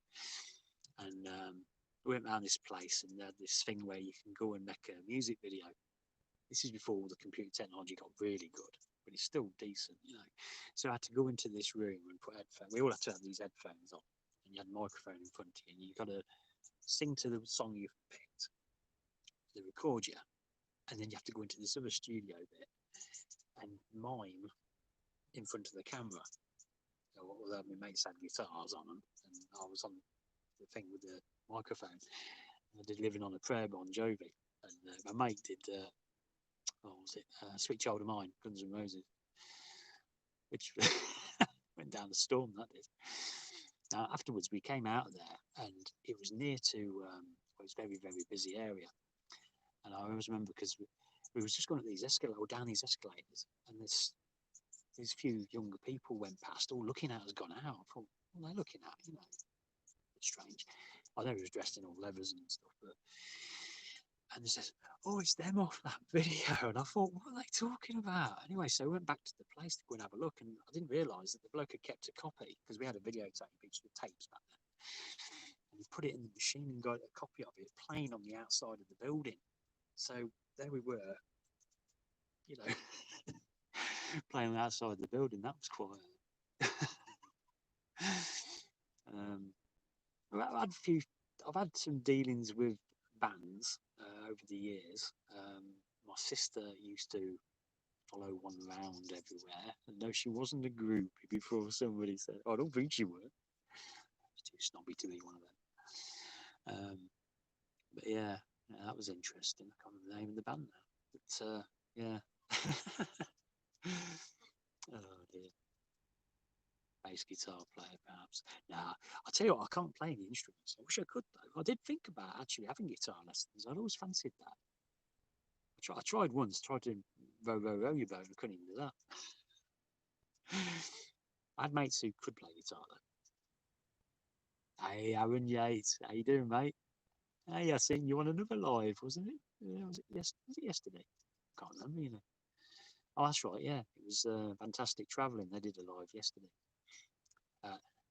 And we went around this place, and they had this thing where you can go and make a music video. This is before all the computer technology got really good, but it's still decent, you know. So I had to go into this room and put headphones. We all had to have these headphones on, and you had a microphone in front of you, and you got to sing to the song you've picked. They record you, and then you have to go into this other studio bit and mime in front of the camera. So although my mates had guitars on them, and I was on the thing with the microphone. I did Living on a Prayer, Bon Jovi, and my mate did what was it? Sweet Child of Mine, Guns N' Roses, which went down the storm. That did. Now afterwards, we came out of there, and it was near to it was a very very busy area, and I always remember because we was just going up these escalators, or down these escalators, and these few younger people went past, all looking at us, gone out. I thought, what are they looking at? You know, it's strange. I know he was dressed in all leathers and stuff, but and they says, "Oh, it's them off that video." And I thought, what are they talking about? Anyway, so I went back to the place to go and have a look, and I didn't realise that the bloke had kept a copy because we had a videotape, each with tapes back then. And he put it in the machine and got a copy of it playing on the outside of the building. So there we were, you know, playing on the outside of the building. That was quite. I've had some dealings with bands over the years. My sister used to follow one around everywhere, and no, she wasn't a groupie before somebody said, "Oh, I don't think she were." It's too snobby to be one of them. But yeah, that was interesting. I can't remember the name of the band now. But yeah. Oh dear. Bass guitar player, perhaps. Nah, I'll tell you what, I can't play any instruments. I wish I could, though. I did think about actually having guitar lessons. I'd always fancied that. I tried once, tried to row your boat, I couldn't even do that. I had mates who could play guitar, though. Hey, Aaron Yates, how you doing, mate? Hey, I seen you on another live, wasn't it? Yeah, was it yesterday? Can't remember, you know. Oh, that's right, yeah. It was Fantastic Travelling. They did a live yesterday.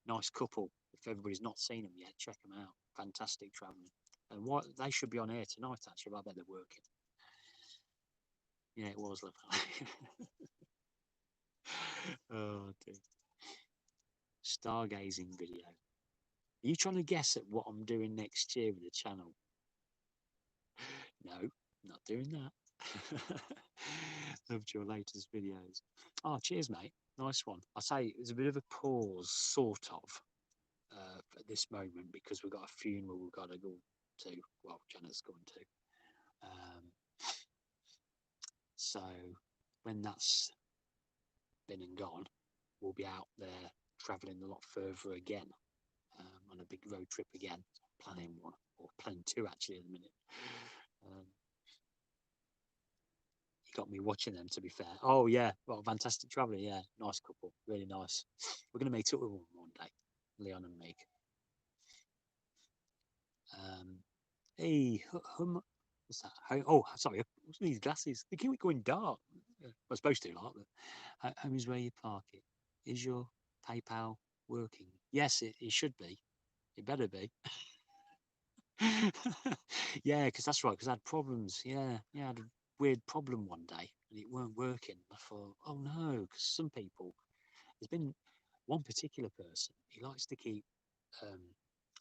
Nice couple. If everybody's not seen them yet, check them out. Fantastic Travelling. And what they should be on air tonight, actually. I bet they're working. Yeah, it was lovely. Oh, dear. Stargazing video. Are you trying to guess at what I'm doing next year with the channel? No, not doing that. Loved your latest videos. Oh, cheers, mate. Nice one. I say there's a bit of a pause, sort of, at this moment because we've got a funeral we've got to go to. Well, Janet's going to. So when that's been and gone, we'll be out there travelling a lot further again, on a big road trip again. Planning one, or planning two actually at the minute. You got me watching them, to be fair. Oh yeah, well, Fantastic Traveller, yeah, nice couple, really nice. We're going to meet up with one day, Leon and Meg. Hey, what's that? Oh, sorry, what's these glasses? They keep going dark. We're supposed to, like, but home is where you park it. Is your PayPal working? Yes, it should be. It better be. Yeah, because that's right, because I had problems. Yeah, I had a weird problem one day and it weren't working. I thought, oh no, because some people, there's been one particular person, he likes to keep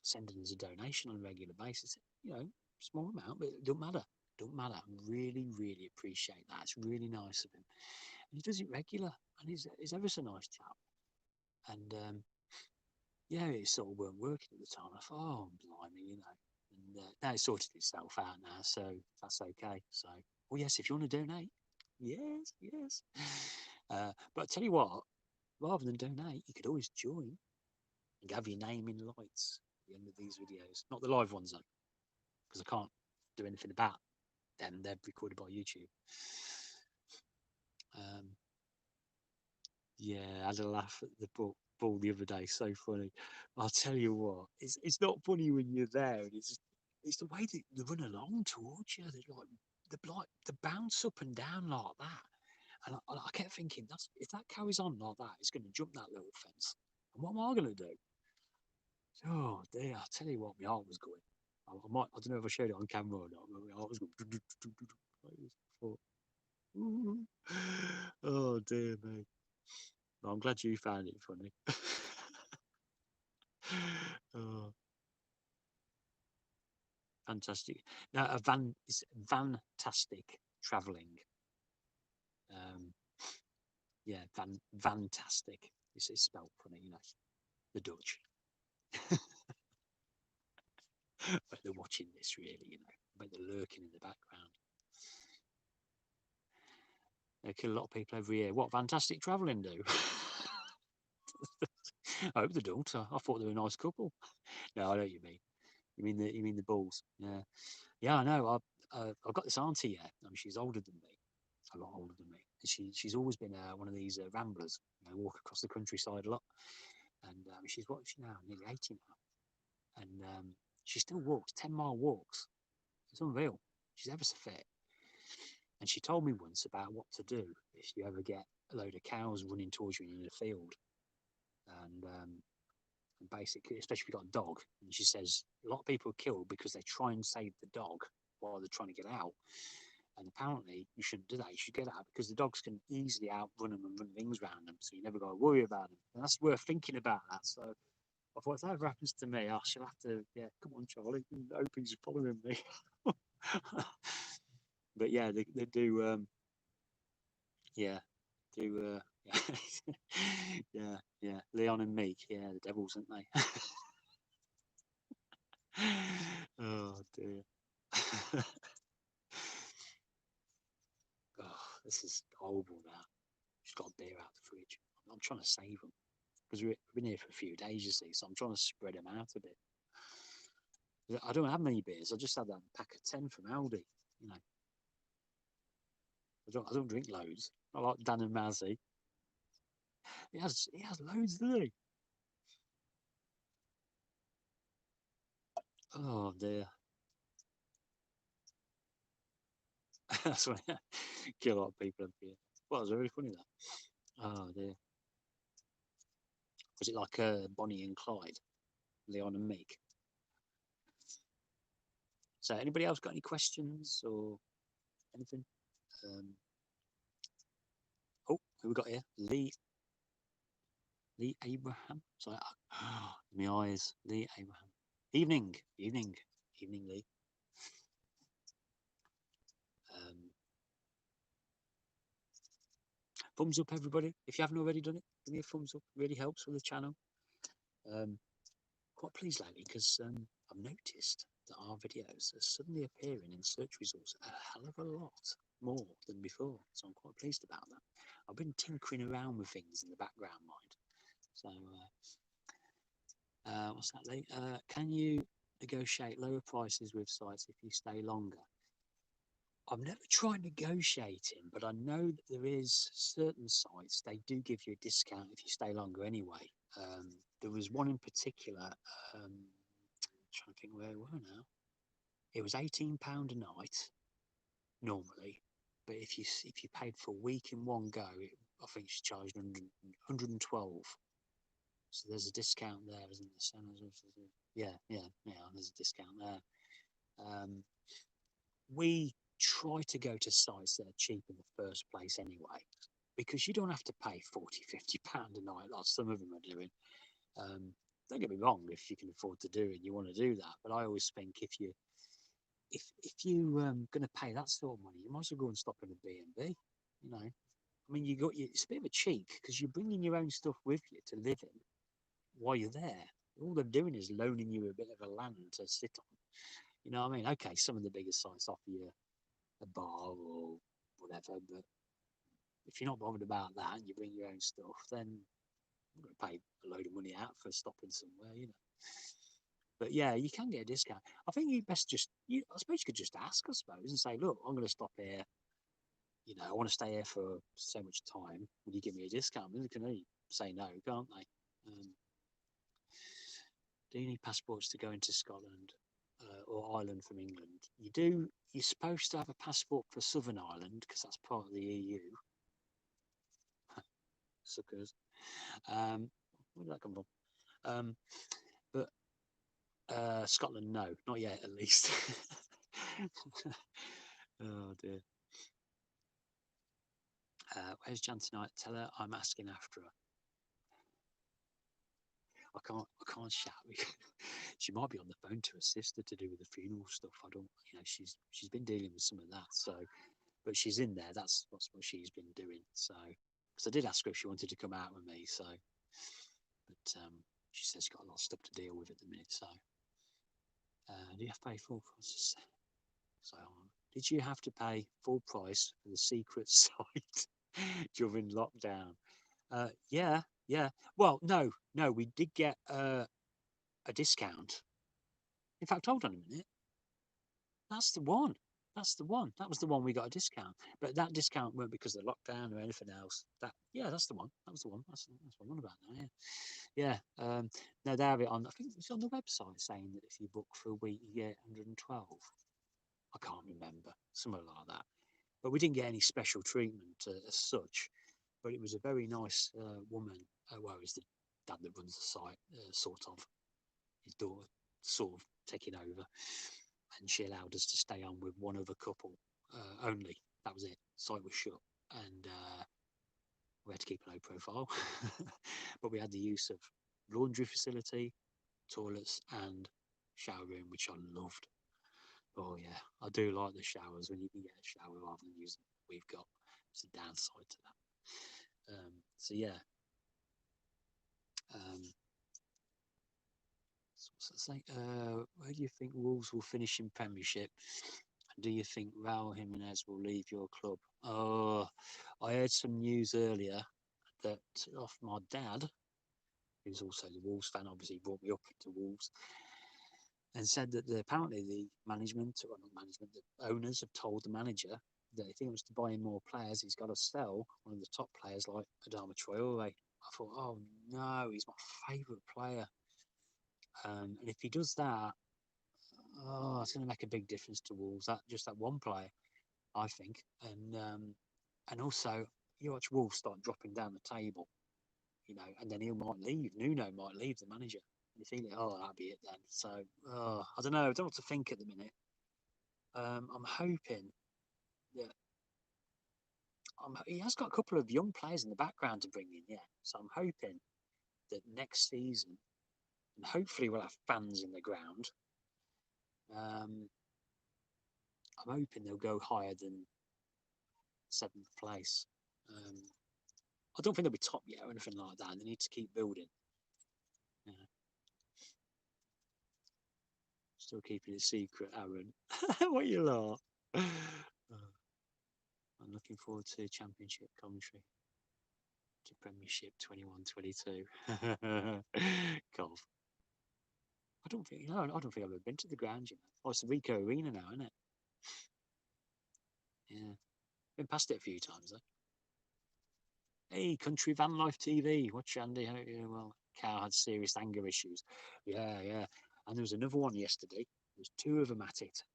sending us a donation on a regular basis. You know, small amount, but it don't matter. Don't matter. I really, really appreciate that. It's really nice of him. And he does it regular, and he's ever so nice chap. And yeah, it sort of weren't working at the time. I thought, oh, blimey, you know. And now it's sorted itself out now, so that's okay. So, well, yes, if you want to donate, yes. But I tell you what, rather than donate, you could always join and have your name in lights at the end of these videos. Not the live ones, though, because I can't do anything about them. They're recorded by YouTube. Yeah, I had a laugh at the ball the other day. So funny. I'll tell you what, it's not funny when you're there. It's the way that they run along towards you. They bounce up and down like that. And I kept thinking, if that carries on like that, it's going to jump that little fence. And what am I going to do? Oh dear, I tell you what, my heart was going. I don't know if I showed it on camera or not, but my heart was going. I thought, "Ooh." Oh dear me. Well, I'm glad you found it funny. Oh, fantastic. Now, a van is fantastic travelling. Um, yeah, fantastic. It's spelled funny, you know, the Dutch. But they're watching this really, you know, but they're lurking in the background. They kill a lot of people every year. What fantastic travelling do? I hope they don't. I thought they were a nice couple. No, I know what you mean. You mean the bulls? Yeah, yeah. I know. I've got this auntie. Yeah, I mean, she's older than me, a lot older than me. And she's always been one of these ramblers. You know, walk across the countryside a lot. And she's what she now nearly 80 now, and she still walks 10-mile walks. It's unreal. She's ever so fit. And she told me once about what to do if you ever get a load of cows running towards you in a field. And basically, especially if you've got a dog, and she says a lot of people are killed because they try and save the dog while they're trying to get out. And apparently, you shouldn't do that. You should get out because the dogs can easily outrun them and run things around them. So you never got to worry about them. And that's worth thinking about that. So I thought, if that ever happens to me, I shall have to, yeah, come on, Charlie. I hope he's following me. But yeah, they do, yeah, do, yeah, yeah, yeah. Leon and Meek, yeah, the devils, aren't they? Oh dear. Oh, this is horrible now. Just got a beer out the fridge. I'm trying to save them because we've been here for a few days, you see, so I'm trying to spread them out a bit. I don't have many beers. I just had that pack of 10 from Aldi. You know, I don't drink loads. I like Dan and Mazzy. He has loads, doesn't he? Oh dear. That's what kill a lot of people up here. Well, it was really funny that. Oh dear. Was it like Bonnie and Clyde, Leon and Meek? So, anybody else got any questions or anything? Um, oh, who we got here? Lee Abraham. Sorry, my eyes. Lee Abraham. Evening, Lee. Um, Thumbs up, everybody. If you haven't already done it, give me a thumbs up. It really helps with the channel. Um, quite pleased lately because I've noticed that our videos are suddenly appearing in search results a hell of a lot more than before. So I'm quite pleased about that. I've been tinkering around with things in the background, mind. So, what's that, Lee? Can you negotiate lower prices with sites if you stay longer? I've never tried negotiating, but I know that there is certain sites, they do give you a discount if you stay longer anyway. There was one in particular, trying to think where we were now. It was £18 a night normally, but if you paid for a week in one go, I think she charged 112. So there's a discount there, isn't there? Yeah, there's a discount there. We try to go to sites that are cheap in the first place anyway, because you don't have to pay 40, £50 a night like some of them are doing. Don't get me wrong, if you can afford to do it, you want to do that. But I always think if you going to pay that sort of money, you might as well go and stop in a B&B. You know, I mean, it's a bit of a cheek because you're bringing your own stuff with you to live in while you're there. All they're doing is loaning you a bit of a land to sit on. You know what I mean? Okay, some of the bigger sites offer you a bar or whatever, but if you're not bothered about that and you bring your own stuff, then I'm going to pay a load of money out for stopping somewhere, you know. But yeah, you can get a discount. I think you best I suppose you could just ask, I suppose, and say, look, I'm going to stop here. You know, I want to stay here for so much time. Will you give me a discount? I mean, they can only say no, can't they? Do you need passports to go into Scotland or Ireland from England? You do. You're supposed to have a passport for Southern Ireland because that's part of the EU. Suckers. Where did that come from? But Scotland, no, not yet, at least. Oh dear. Where's Jan tonight? Tell her I'm asking after her. I can't shout. She might be on the phone to her sister to do with the funeral stuff. I don't, she's been dealing with some of that. So, but she's in there. That's what she's been doing. So, because I did ask her if she wanted to come out with me. So, but she says she's got a lot of stuff to deal with at the minute. So, do you have to pay full price? So, did you have to pay full price for the secret site during lockdown? Yeah. Well, no, we did get a discount. In fact, hold on a minute. That's the one. That's the one. That was the one we got a discount. But that discount weren't because of the lockdown or anything else. That's the one. That was the one. That's what I'm on about now. Yeah. No, they have it on. I think it's on the website saying that if you book for a week, you get 112. I can't remember, something like that. But we didn't get any special treatment as such. But it was a very nice woman. Well, it's the dad that runs the site, sort of. His daughter sort of taking over. And she allowed us to stay on with one other couple only. That was it. Site was shut. And we had to keep a low profile. But we had the use of laundry facility, toilets, and shower room, which I loved. Oh, yeah. I do like the showers when you can get a shower rather than using what we've got. It's a downside to that. So, yeah. Where do you think Wolves will finish in Premiership? And do you think Raul Jimenez will leave your club? Oh, I heard some news earlier that off my dad, who's also the Wolves fan, obviously brought me up into Wolves, and said that apparently the management, or not management, the owners have told the manager that if he wants to buy in more players, he's got to sell one of the top players like Adama Traore. I thought, oh no, he's my favourite player. And if he does that, it's going to make a big difference to Wolves. That one player, I think, and also you watch Wolves start dropping down the table, and then he might leave. Nuno might leave, the manager. And you think, that'll be it then. So I don't know. I don't know what to think at the minute. I'm hoping that he has got a couple of young players in the background to bring in, yeah. So I'm hoping that next season, and hopefully we'll have fans in the ground. I'm hoping they'll go higher than 7th place. I don't think they'll be top yet or anything like that. They need to keep building. Yeah. Still keeping it secret, Aaron. What you laugh? I'm looking forward to Championship commentary. To Premiership 21-22. Golf. I don't think I've ever been to the ground, Oh, it's the Rico Arena now, isn't it? Yeah. Been past it a few times, though. Hey, Country Vanlife TV. Watch Andy. Well, cow had serious anger issues. Yeah. And there was another one yesterday. There was 2 of them at it,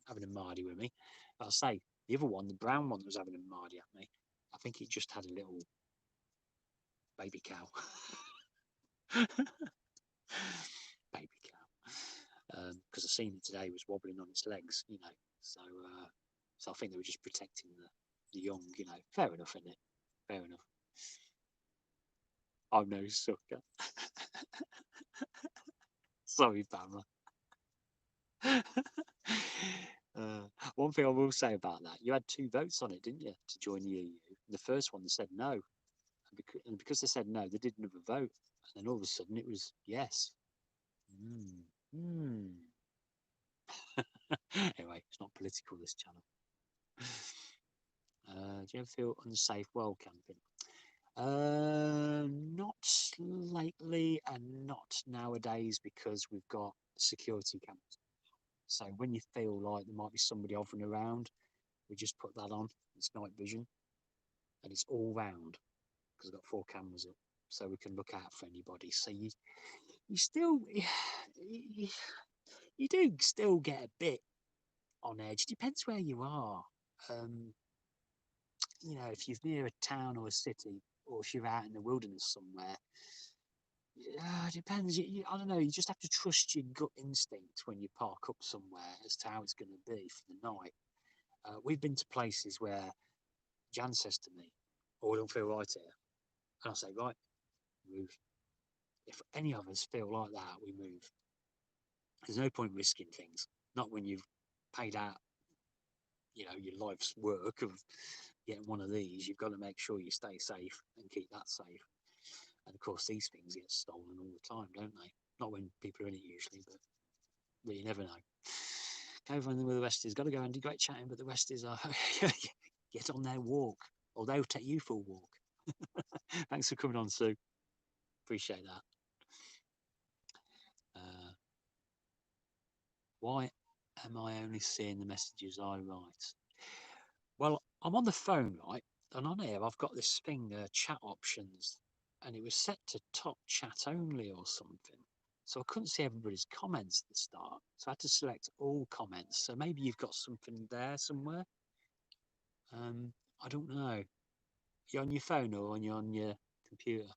having a mardy with me. But I'll say, the other one, the brown one that was having a mardy at me, I think it just had a little baby cow. Baby cow. Because I seen it today, it was wobbling on its legs, So I think they were just protecting the young, Fair enough, isn't it? Fair enough. I'm no sucker. Sorry, Pamela. One thing I will say about that, you had 2 votes on it, didn't you, to join the EU? The first one, they said no. And because they said no, they did another vote. And then all of a sudden it was yes. Anyway, it's not political, this channel. Do you ever feel unsafe while camping? Not lately and not nowadays, because we've got security cameras. So when you feel like there might be somebody hovering around, we just put that on. It's night vision, and it's all round because we've got 4 cameras up, so we can look out for anybody. So you still you do still get a bit on edge. Depends where you are. If you're near a town or a city, or if you're out in the wilderness somewhere, Yeah, it depends. I don't know. You just have to trust your gut instinct when you park up somewhere as to how it's going to be for the night. We've been to places where Jan says to me, "Oh, I don't feel right here," and I say, "Right, move." If any of us feel like that, we move. There's no point risking things. Not when you've paid out, your life's work of getting one of these. You've got to make sure you stay safe and keep that safe. And of course, these things get stolen all the time, don't they? Not when people are in it usually, but you never know. Go on with the Westies. Got to go and do great chatting, but the Westies are get on their walk, or they'll take you for a walk. Thanks for coming on, Sue. Appreciate that. Why am I only seeing the messages I write? Well, I'm on the phone, right? And on here, I've got this thing, chat options, and it was set to top chat only or something. So I couldn't see everybody's comments at the start. So I had to select all comments. So maybe you've got something there somewhere. I don't know. You're on your phone or on your computer?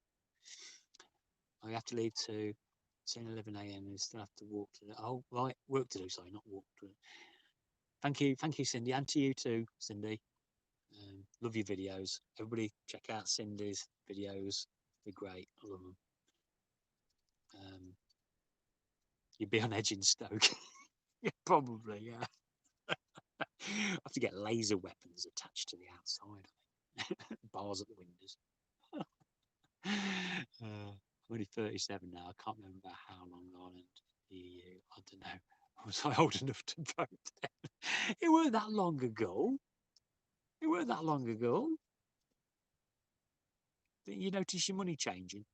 I have to leave to 11 a.m. and still have to walk to the, oh, right, work to do, sorry, not walk to. Thank you, Cindy, and to you too, Cindy. Love your videos. Everybody check out Cindy's videos. They're great. I love them. You'd be on edge in Stoke. Yeah, probably, yeah. I have to get laser weapons attached to the outside. Bars at the windows. I'm only 37 now. I can't remember how long Ireland EU. I don't know. Was I old enough to vote then? It weren't that long ago. It weren't that long ago. You notice your money changing?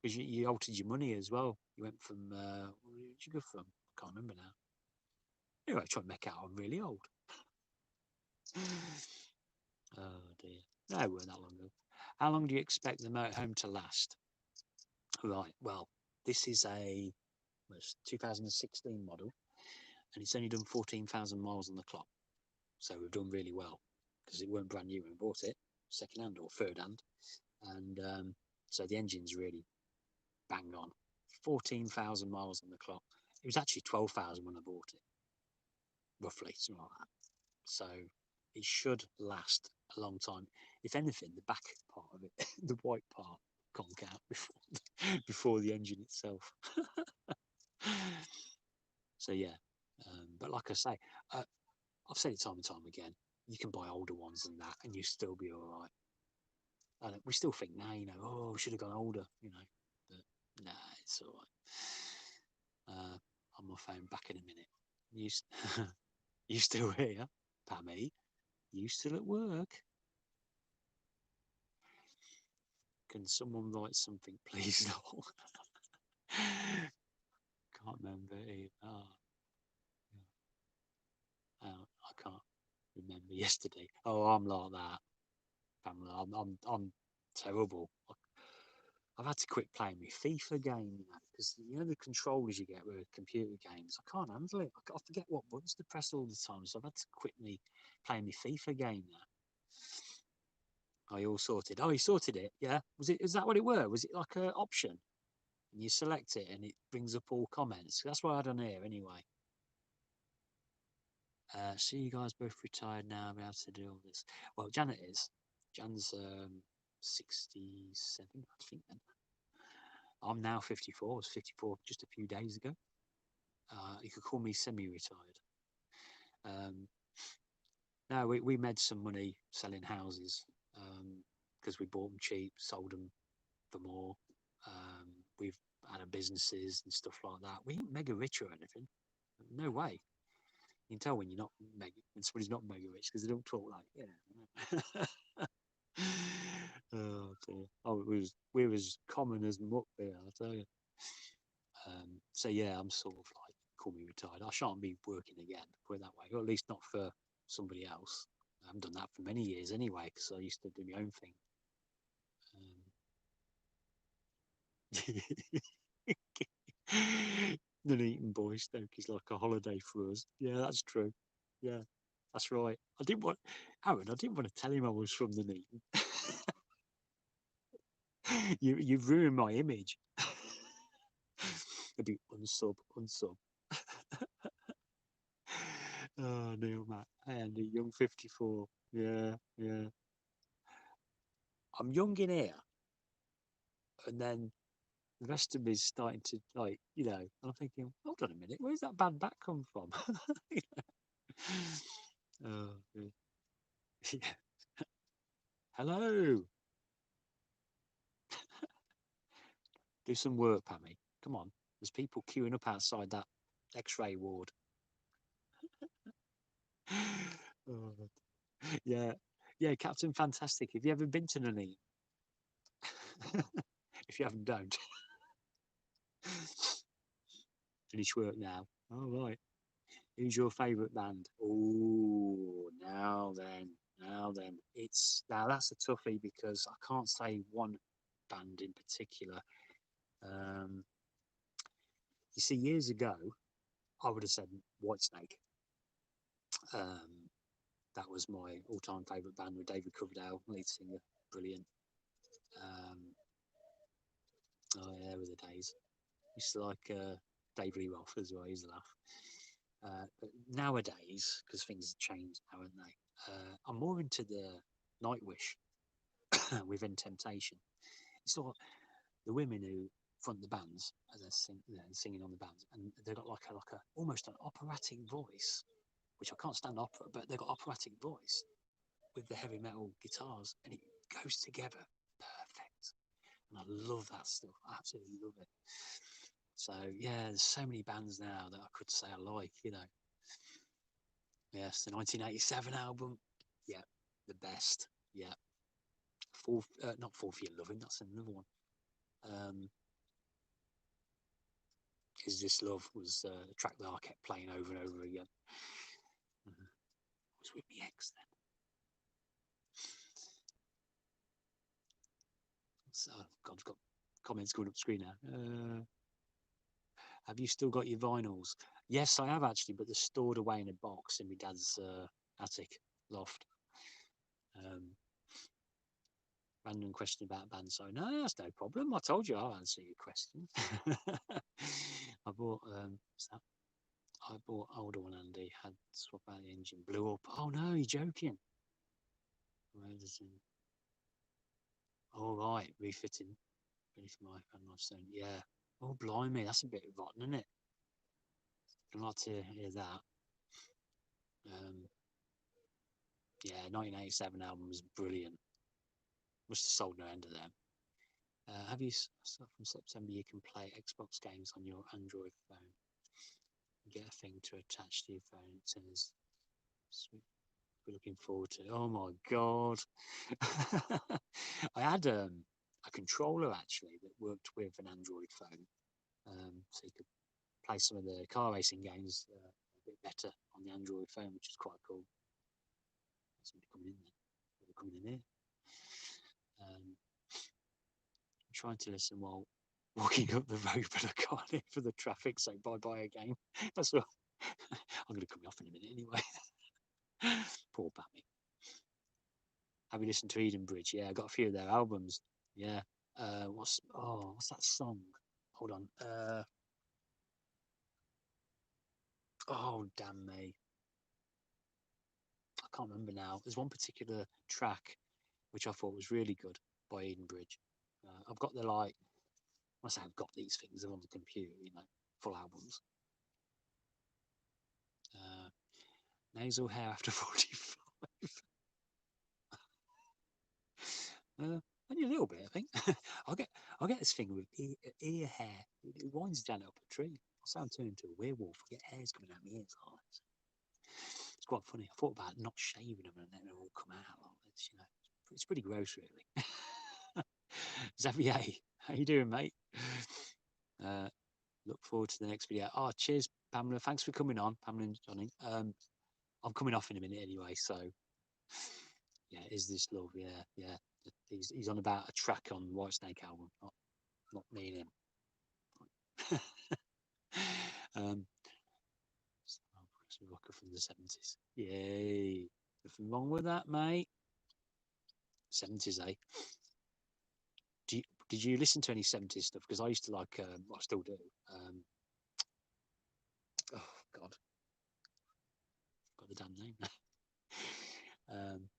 Because you altered your money as well. You went from, where did you go from? I can't remember now. Anyway, trying to make out I'm really old. Oh dear. No, it weren't that long ago. How long do you expect the motorhome to last? Right, well, this is a 2016 model, and it's only done 14,000 miles on the clock. So we've done really well, because it weren't brand new when we bought it, second hand or third hand. And so the engine's really bang on. 14,000 miles on the clock. It was actually 12,000 when I bought it, roughly, something like that. So it should last a long time. If anything, the back part of it, the white part, conk out before the engine itself. So yeah, but like I say, I've said it time and time again. You can buy older ones than that, and you still be all right. And we still think now, oh, we should have gone older, but nah, it's all right. On my phone, back in a minute. You, you still here, Pammy? You still at work? Can someone write something, please? No. Can't remember it. I can't remember yesterday. Oh, I'm like that. Family, I'm terrible. I've had to quit playing my FIFA game, because the controllers you get with computer games, I can't handle it. I forget what buttons to press all the time, so I've had to quit me playing my FIFA game now. Are you all sorted? Oh, you sorted it? Yeah. Is that what it were? Was it like an option? And you select it and it brings up all comments. That's what I done here anyway. So you guys both retired now, be able to do all this. Well, Janet is. Jan's 67, I think then. I'm now 54. I was 54 just a few days ago. You could call me semi-retired. No, we made some money selling houses, because we bought them cheap, sold them for more. We've had our businesses and stuff like that. We ain't mega rich or anything. No way. You can tell when somebody's not mega rich, because they don't talk like, oh dear. Oh, we're as common as muck there, I'll tell you. So yeah, I'm sort of like, call me retired. I shan't be working again, put it that way, or at least not for somebody else. I haven't done that for many years anyway, because I used to do my own thing. Nuneaton boy, Stoke is like a holiday for us. Yeah, that's true. Yeah, that's right. Aaron, I didn't want to tell him I was from Nuneaton. You've ruined my image. It'd be unsub, unsub. Oh, Neil, Matt, and a young 54. Yeah, yeah. I'm young in here, and then the rest of me is starting to like, I'm thinking, hold on a minute, where's that bad back come from? Oh, yeah. Hello. Do some work, Pammy. Come on. There's people queuing up outside that X-ray ward. Oh, yeah, yeah, Captain Fantastic. Have you ever been to Nuneaton? If you haven't, don't. Finish work now. All right. Who's your favourite band? Oh, now then. That's a toughie because I can't say one band in particular. Um, you see, years ago, I would have said Whitesnake. That was my all-time favourite band with David Coverdale, lead singer, brilliant. Oh yeah, there were the days. Used to like Dave Lee Roth as well. He's a laugh. But nowadays, because things have changed now, haven't they? I'm more into the Nightwish within Temptation. It's like the women who front the bands as they're singing on the bands, and they've got like a almost an operatic voice, which I can't stand opera, but they've got operatic voice with the heavy metal guitars, and it goes together perfect. And I love that stuff. I absolutely love it. So yeah, there's so many bands now that I could say I like. Yes, the 1987 album. Yeah, the best. Yeah, not Fourth Year Loving. That's another one. Is This Love was a track that I kept playing over and over again. I was with my ex then. So God, I've got comments going up screen now. Have you still got your vinyls? Yes, I have actually, but they're stored away in a box in my dad's attic loft. Random question about bands. So no, that's no problem. I told you I'll answer your question. I bought I bought older one, Andy had swap out the engine, blew up. Oh no, you're joking. All right, refitting. Ready for my milestone. Yeah. Oh blimey, that's a bit rotten, isn't it? I'd like to hear that. Yeah, 1987 album was brilliant. Must have sold no end of them. Have you from September? You can play Xbox games on your Android phone. Get a thing to attach to your phone. It says, "Sweet, we're looking forward to." Oh my god! I had a controller actually that worked with an Android phone, so you could play some of the car racing games a bit better on the Android phone, which is quite cool. Somebody coming in there. Somebody coming in here. I'm trying to listen while walking up the road, but I can't hear for the traffic, so bye-bye again. That's what I'm going to come off in a minute anyway. Poor Bammy. Have you listened to Eden Bridge? Yeah, I got a few of their albums. Yeah. What's that song? Hold on. Oh damn me. I can't remember now. There's one particular track which I thought was really good by Eden Bridge. I've got the I say I've got these things, they're on the computer, full albums. Nasal hair after 45. Only a little bit, I think. I'll get this thing with ear hair. It winds down up a tree. I'll sound turned into a werewolf. I get hairs coming out my ears. It's quite funny. I thought about not shaving them and then they'll all come out like this. It's pretty gross, really. Xavier, how you doing, mate? Look forward to the next video. Oh, cheers, Pamela. Thanks for coming on, Pamela and Johnny. I'm coming off in a minute anyway, so yeah, Is This Love? Yeah. He's on about a track on Whitesnake album, not me and him. Rocker from the 70s. Yay. Nothing wrong with that, mate. 70s, eh? Did you listen to any 70s stuff? Because I used to like, I still do. Oh God, got the damn name. um,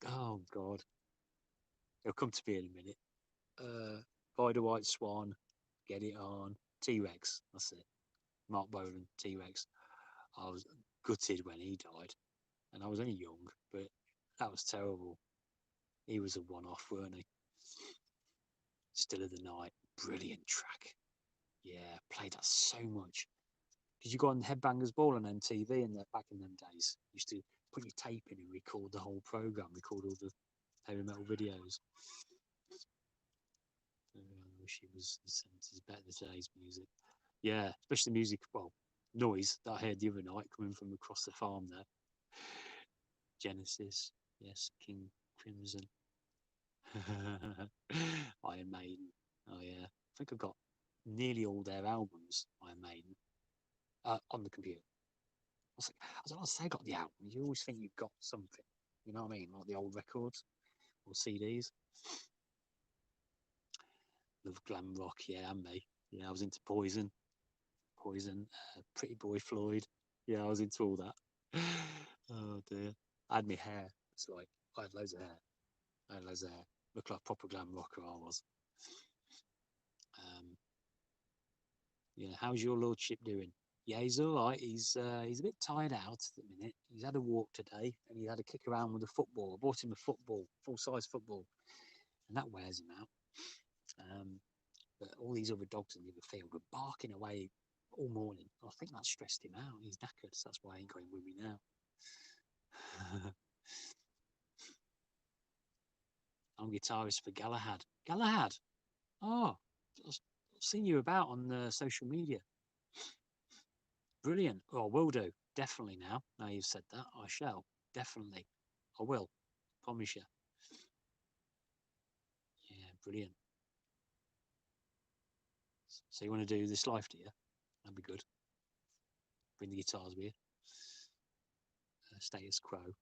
oh God, it'll come to me in a minute. By the White Swan, Get It On, T-Rex. That's it. Mark Bolan, T-Rex. I was gutted when he died, and I was only young, but that was terrible. He was a one-off, weren't he? Still of the Night, brilliant track. Yeah, played that so much. Because you got on Headbangers Ball on MTV and back in them days, you used to put your tape in and record the whole program, record all the heavy metal videos. I wish it was the 70s better than today's music. Yeah, especially music, well, noise that I heard the other night coming from across the farm there. Genesis, yes, King Crimson. Iron Maiden. Oh yeah, I think I've got nearly all their albums. Iron Maiden on the computer. I don't want to say I got the album. You always think you've got something. You know what I mean? Like the old records or CDs. Love glam rock, yeah, and me. Yeah, I was into Poison, Pretty Boy Floyd. Yeah, I was into all that. Oh dear. I had my hair. It's like I had loads of hair. Looked like proper glam rocker I was. Yeah, how's your lordship doing? Yeah, he's all right. He's a bit tired out at the minute. He's had a walk today and he had a kick around with a football. I bought him a football, full size football, and that wears him out. But all these other dogs in the other field were barking away all morning. I think that stressed him out. He's knackered, so that's why he ain't going with me now. I'm guitarist for Galahad. Galahad. Oh, I've seen you about on social media. Brilliant. Oh, will do. Definitely now. Now you've said that, I shall. Definitely. I will. Promise you. Yeah, brilliant. So you want to do this live, do you? That'd be good. Bring the guitars with you. Status Quo.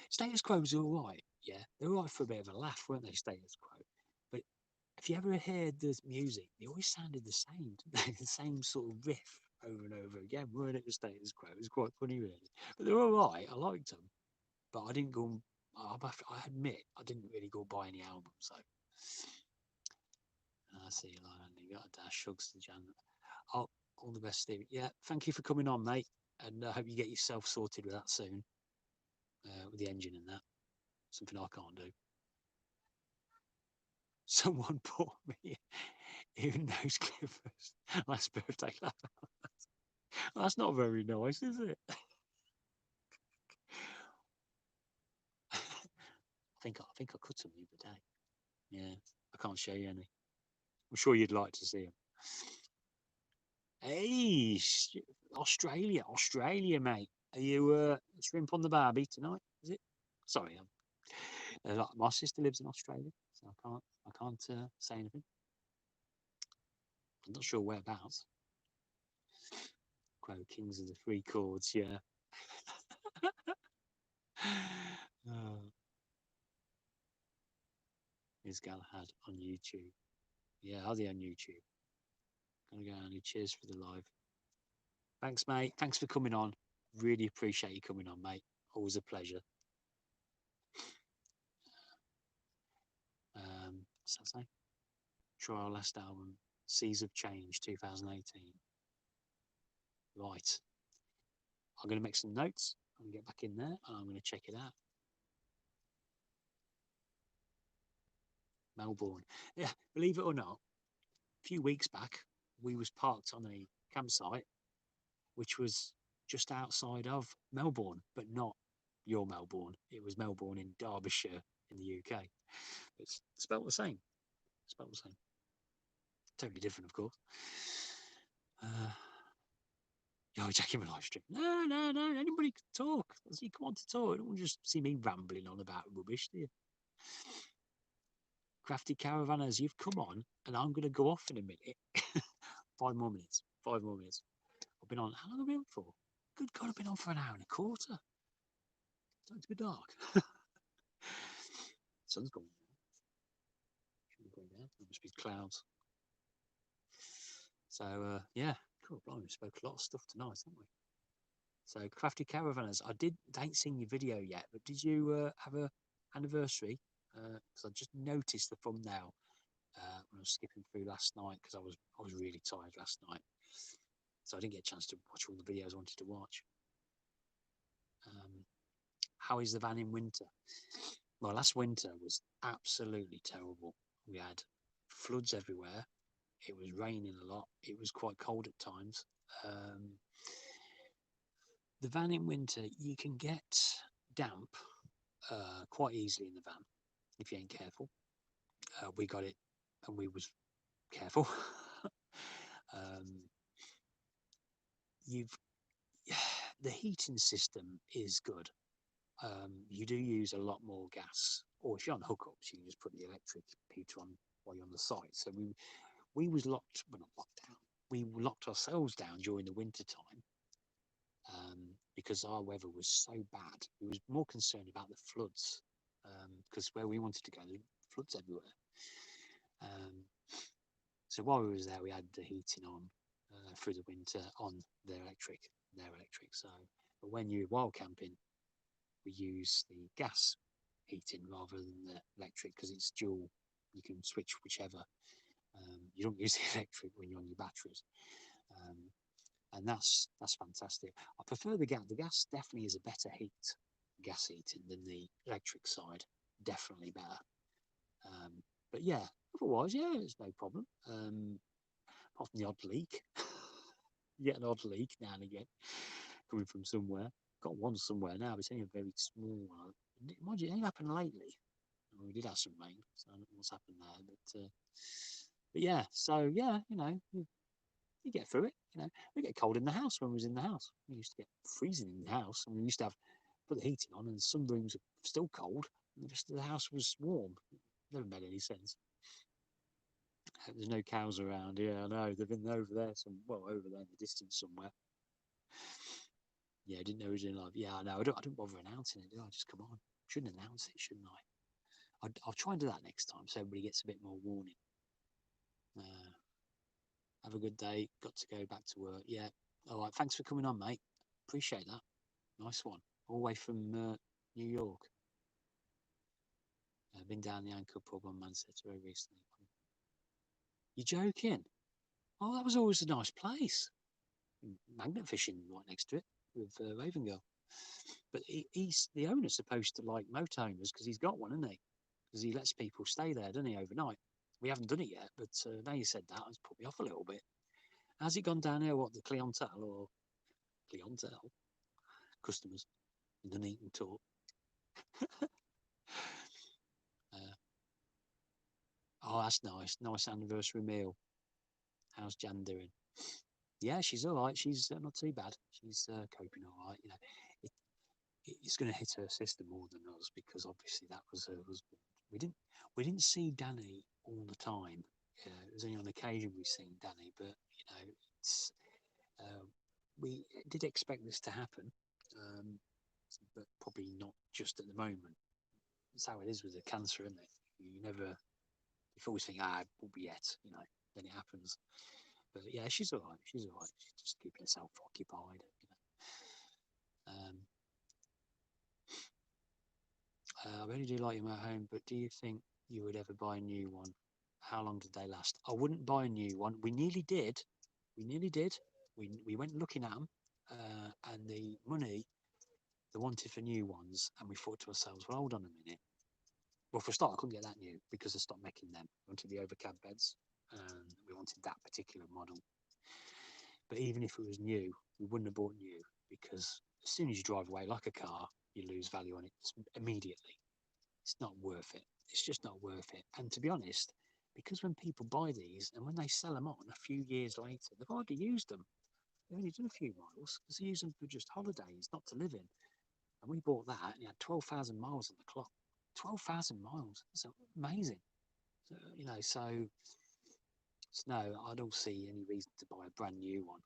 Status Quo's all right. Yeah, they're all right for a bit of a laugh, weren't they? Status Quo. But if you ever heard the music, they always sounded the same. The same sort of riff over and over again, weren't it? The Status Quo. It was quite funny, really. But they're all right. I liked them. But I didn't go. I admit I didn't really go buy any albums. So I see you later. You got a dash. Hugs to Jan. Oh, all the best, Steve. Yeah, thank you for coming on, mate. And I hope you get yourself sorted with that soon, with the engine and that. Something I can't do. Someone bought me even those clippers last birthday. That's not very nice, is it? I think I cut them the other day. Yeah, I can't show you any. I'm sure you'd like to see them. Hey, Australia, mate. Are you shrimp on the barbie tonight? Is it? Sorry, my sister lives in Australia, so I can't say anything. I'm not sure whereabouts. Crow Kings of the Three Chords, yeah. Oh, is Galahad on YouTube? Yeah, are they on YouTube? Gonna go on. Cheers for the live. Thanks, mate. Thanks for coming on. Really appreciate you coming on, mate. Always a pleasure. What's that say? Try our last album, Seas of Change, 2018. Right. I'm going to make some notes. I'm going to get back in there and I'm going to check it out. Melbourne. Yeah, believe it or not, a few weeks back, we was parked on a campsite, which was just outside of Melbourne, but not your Melbourne. It was Melbourne in Derbyshire in the UK. It's spelled the same. Spelled the same. Totally different, of course. You're checking my live stream. No. Anybody can talk. You come on to talk. Don't just see me rambling on about rubbish, do you? Crafty Caravanners, you've come on, and I'm going to go off in a minute. 5 more minutes. 5 more minutes. I've been on. How long have I been on for? Good God, I've been on for an hour and a quarter. It's starting to be dark. Sun's gone. there. There must be clouds. So yeah, cool. Blimey, we spoke a lot of stuff tonight, haven't we? So Crafty Caravanners, I ain't seen your video yet, but did you have a anniversary? Because I just noticed the thumbnail when I was skipping through last night because I was really tired last night, so I didn't get a chance to watch all the videos I wanted to watch. How is the van in winter? Well, last winter was absolutely terrible. We had floods everywhere. It was raining a lot. It was quite cold at times. The van in winter, you can get damp quite easily in the van if you ain't careful. We got it and we was careful. The heating system is good. You do use a lot more gas, or if you're on hookups, you can just put the electric heater on while you're on the site. So we was locked, well, not locked down. We locked ourselves down during the winter time because our weather was so bad. We was more concerned about the floods because where we wanted to go, there were floods everywhere. So while we was there, we had the heating on through the winter on their electric. So, but when you're wild camping, we use the gas heating rather than the electric because it's dual. You can switch whichever. You don't use the electric when you're on your batteries, and that's fantastic. I prefer the gas. The gas definitely is a better heat, gas heating, than the electric side. Definitely better. But yeah, otherwise, yeah, it's no problem. Apart from the odd leak, you get an odd leak now and again coming from somewhere. Got one somewhere now, but it's only a very small one. Mind you, it ain't happened lately. We did have some rain, so I don't know what's happened there. But yeah, so yeah, you get through it. We get cold in the house when we was in the house. We used to get freezing in the house, and we used to put the heating on, and some rooms were still cold, and the rest of the house was warm. Never made any sense. There's no cows around. Yeah, I know. They've been over there, over there in the distance somewhere. Yeah, I didn't know it was in live. Yeah, I know. I don't bother announcing it, do I? Just come on. Shouldn't announce it, shouldn't I? I'll try and do that next time so everybody gets a bit more warning. Have a good day. Got to go back to work. Yeah. All right. Thanks for coming on, mate. Appreciate that. Nice one. All the way from New York. I've been down the Anchor pub on Manchester very recently. You're joking? Oh, that was always a nice place. Magnet fishing right next to it with Raven Girl. But he's the owner's supposed to like motorhomes because he's got one, isn't he? Because he lets people stay there, doesn't he, overnight? We haven't done it yet, but now you said that, it's put me off a little bit. Has it gone down here? What, the clientele customers in the Neat and Talk? Oh, that's nice. Nice anniversary meal. How's Jan doing? Yeah, she's all right. She's not too bad. She's coping all right. It's going to hit her sister more than us because obviously that was her husband. We didn't see Danny all the time. It was only on occasion we've seen Danny, but it's we did expect this to happen, but probably not just at the moment. That's how it is with the cancer, isn't it? You always think, it won't be yet, then it happens. But yeah, she's all right. She's all right. She's just keeping herself occupied. I really do like your motorhome, but do you think you would ever buy a new one? How long did they last? I wouldn't buy a new one. We nearly did. We went looking at them, and the money they wanted for new ones, and we thought to ourselves, well, hold on a minute. Well, for a start, I couldn't get that new because they stopped making them. We wanted the overcab beds, and we wanted that particular model. But even if it was new, we wouldn't have bought new because as soon as you drive away like a car, you lose value on it immediately. It's not worth it. It's just not worth it. And to be honest, because when people buy these and when they sell them on a few years later, they've hardly used them. They've only done a few miles because they use them for just holidays, not to live in. And we bought that and it had 12,000 miles on the clock. 12,000 miles. That's amazing. So no, I don't see any reason to buy a brand new one.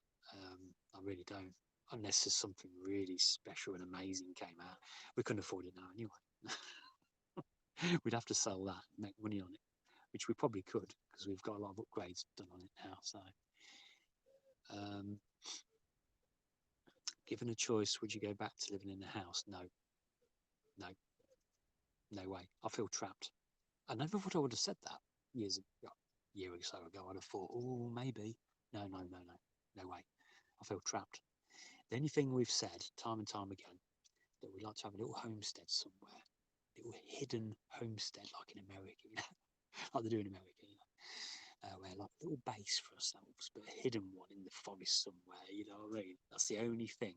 I really don't. Unless there's something really special and amazing came out. We couldn't afford it now anyway. We'd have to sell that and make money on it. which we probably could because we've got a lot of upgrades done on it now. So, given a choice, would you go back to living in the house? No, no, no way. I feel trapped. I never thought I would have said that years ago. A year or so ago, I'd have thought, oh, maybe. No, no, no, no, no way. I feel trapped. The only thing we've said time and time again that we'd like to have a little homestead somewhere, a little hidden homestead like in America, like they do in America, where like a little base for ourselves, but a hidden one in the forest somewhere. You know what I mean? That's the only thing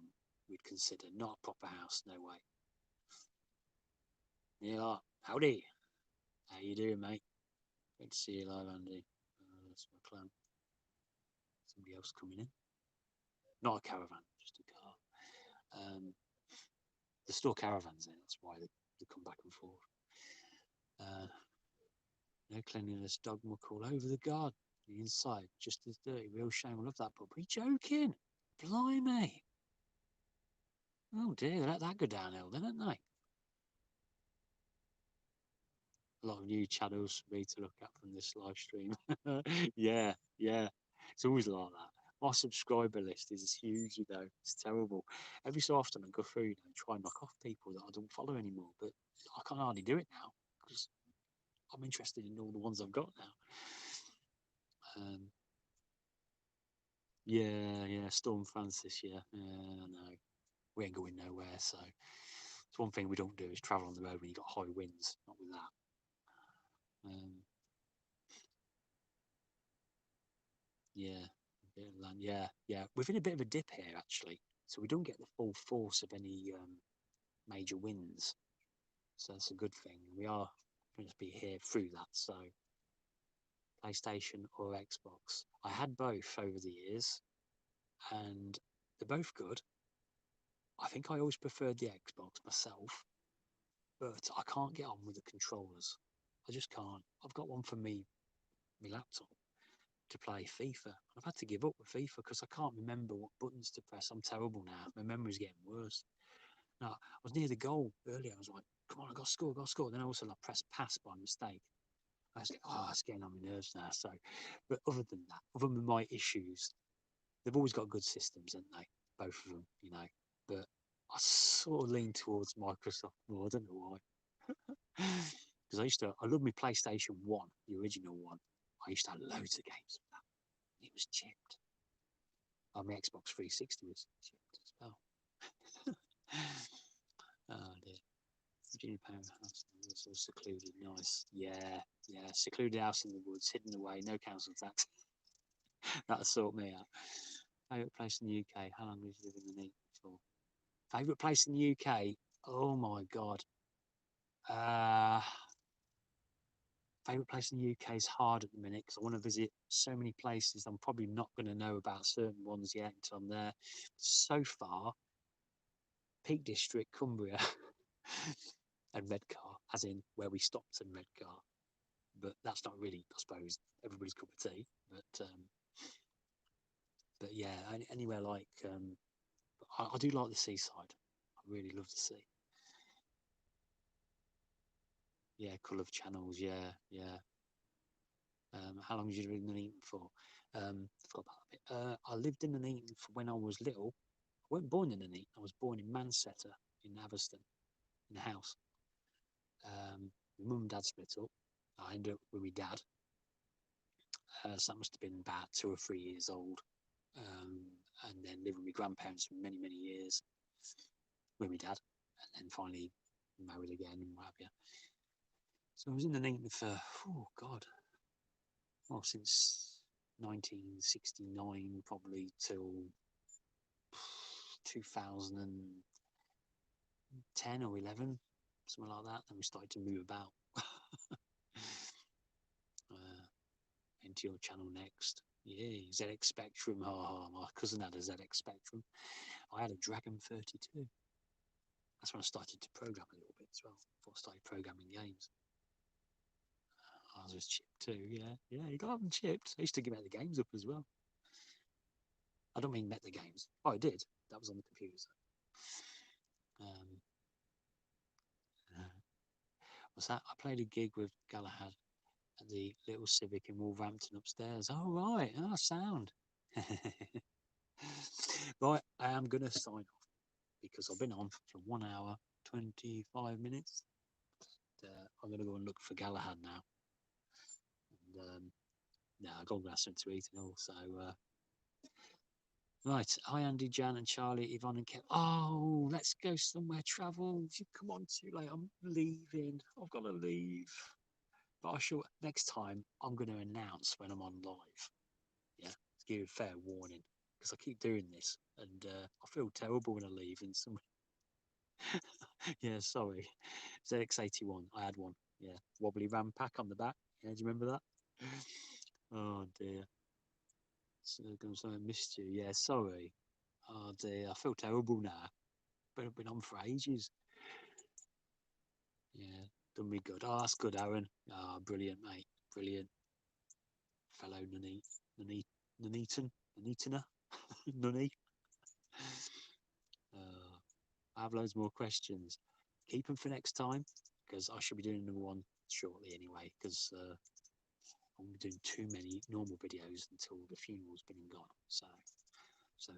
we'd consider. Not a proper house, no way. Yeah, howdy. How you doing, mate? Good to see you live, Andy. That's my clan. Somebody else coming in. Not a caravan, just a car. The store caravans in, that's why they come back and forth. No cleanliness, dog muck all over the garden. The inside, just as dirty. Real shame. I love that pub. Are you joking? Blimey. Oh dear, let that go downhill then, didn't they? A lot of new channels for me to look at from this live stream. Yeah, yeah. It's always like that. My subscriber list is huge, you know. It's terrible. Every so often I go through, and try and knock off people that I don't follow anymore, but I can't hardly do it now because I'm interested in all the ones I've got now. Yeah, Storm Francis, yeah. No, we ain't going nowhere, so it's one thing we don't do is travel on the road when you've got high winds, not with that. Yeah, a bit of land, yeah. We've in a bit of a dip here, actually, so we don't get the full force of any major winds, so that's a good thing. We are going to be here through that, so PlayStation or Xbox. I had both over the years, and they're both good. I think I always preferred the Xbox myself, but I can't get on with the controllers. I just can't. I've got one for me, my laptop, to play FIFA. I've had to give up with FIFA because I can't remember what buttons to press. I'm terrible now. My memory's getting worse. Now, I was near the goal earlier. I was like, come on, I got to score, got to score. Then I also like pressed pass by mistake. I was like, oh, it's getting on my nerves now. So, but other than that, other than my issues, they've always got good systems, haven't they? Both of them, you know. But I sort of lean towards Microsoft more. I don't know why. Because I love my PlayStation 1, the original one. I used to have loads of games with that. It was chipped. Oh, my Xbox 360 was chipped as well. Oh dear. Virginia Power House was all secluded. Nice. Yeah. Secluded house in the woods, hidden away, no council tax. That'll sort me out. Favourite place in the UK? How long did you live in the Neath for? Favourite place in the UK? Oh my god. Favourite place in the UK is hard at the minute because I want to visit so many places. I'm probably not going to know about certain ones yet until I'm there. So far, Peak District, Cumbria, and Redcar, as in where we stopped in Redcar. But that's not really, I suppose, everybody's cup of tea. But yeah, anywhere like I do like the seaside. I really love the sea. Yeah, Colour channels. Yeah. How long did you live in Nuneaton for? Forgot that bit. I lived in Nuneaton for when I was little. I wasn't born in Nuneaton. I was born in Manchester, in Aviston, in a house. My mum and dad split up. I ended up with my dad. So that must have been about 2 or 3 years old. And then lived with my grandparents for many, many years with my dad. And then finally married again and what have you. So I was in Nuneaton for, oh God, well, since 1969 probably till 2010 or 11, something like that. Then we started to move about. Into your channel next. Yeah, ZX Spectrum. Oh, my cousin had a ZX Spectrum. I had a Dragon 32. That's when I started to program a little bit as well. Before I started programming games. Ours was chipped too. Yeah, you got them chipped. I used to give out the games up as well. I don't mean met the games. Oh, I did. That was on the computers. What's that? I played a gig with Galahad. at the little Civic in Wolverhampton upstairs. Oh, right. Oh, sound. Right, I am going to sign off because I've been on for 1 hour, 25 minutes. I'm going to go and look for Galahad now. And yeah, I've got to have something to eat and all. So, right. Hi, Andy, Jan, and Charlie, Yvonne, and Kev. Oh, let's go somewhere. Travel. You come on too late. I'm leaving. I've got to leave. But I shall next time. I'm going to announce when I'm on live. Yeah, to give you a fair warning because I keep doing this, and I feel terrible when I leave. And some, yeah, sorry. ZX81. I had one. Yeah, wobbly ram pack on the back. Yeah, do you remember that? Oh dear. So I missed you. Yeah, sorry. Oh dear, I feel terrible now. But I've been on for ages. Yeah, done me good. Oh, that's good, Aaron. Oh, brilliant, mate. Brilliant. Fellow Nuneaton, Nuneatoner, Nunny. I have loads more questions. Keep them for next time because I should be doing another one shortly anyway because I'm doing too many normal videos until the funeral's been and gone. So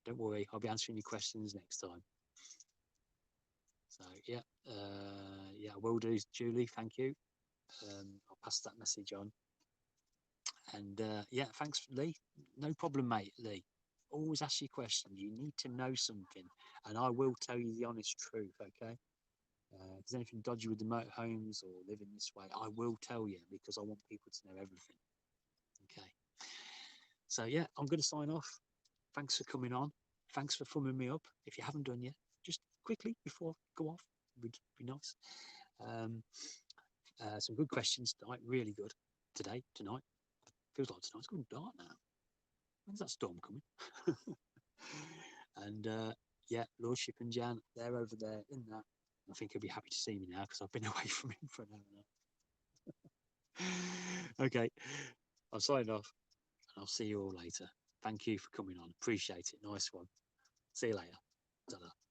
don't worry, I'll be answering your questions next time. So yeah, yeah, I will do, Julie. Thank you. I'll pass that message on. And yeah, thanks, Lee. No problem, mate. Lee, always ask your questions. You need to know something, and I will tell you the honest truth. Okay. If there's anything dodgy with the motorhomes or living this way, I will tell you because I want people to know everything. Okay. So yeah, I'm going to sign off. Thanks for coming on. Thanks for thumbing me up. If you haven't done yet, just quickly before I go off, would be nice. Some good questions tonight, really good today, tonight. Feels like tonight's going dark now. When's that storm coming? And yeah, Lordship and Jan, they're over there in that. I think he'll be happy to see me now because I've been away from him for an hour now. Okay, I'll sign off and I'll see you all later. Thank you for coming on. Appreciate it. Nice one. See you later. Ta-da.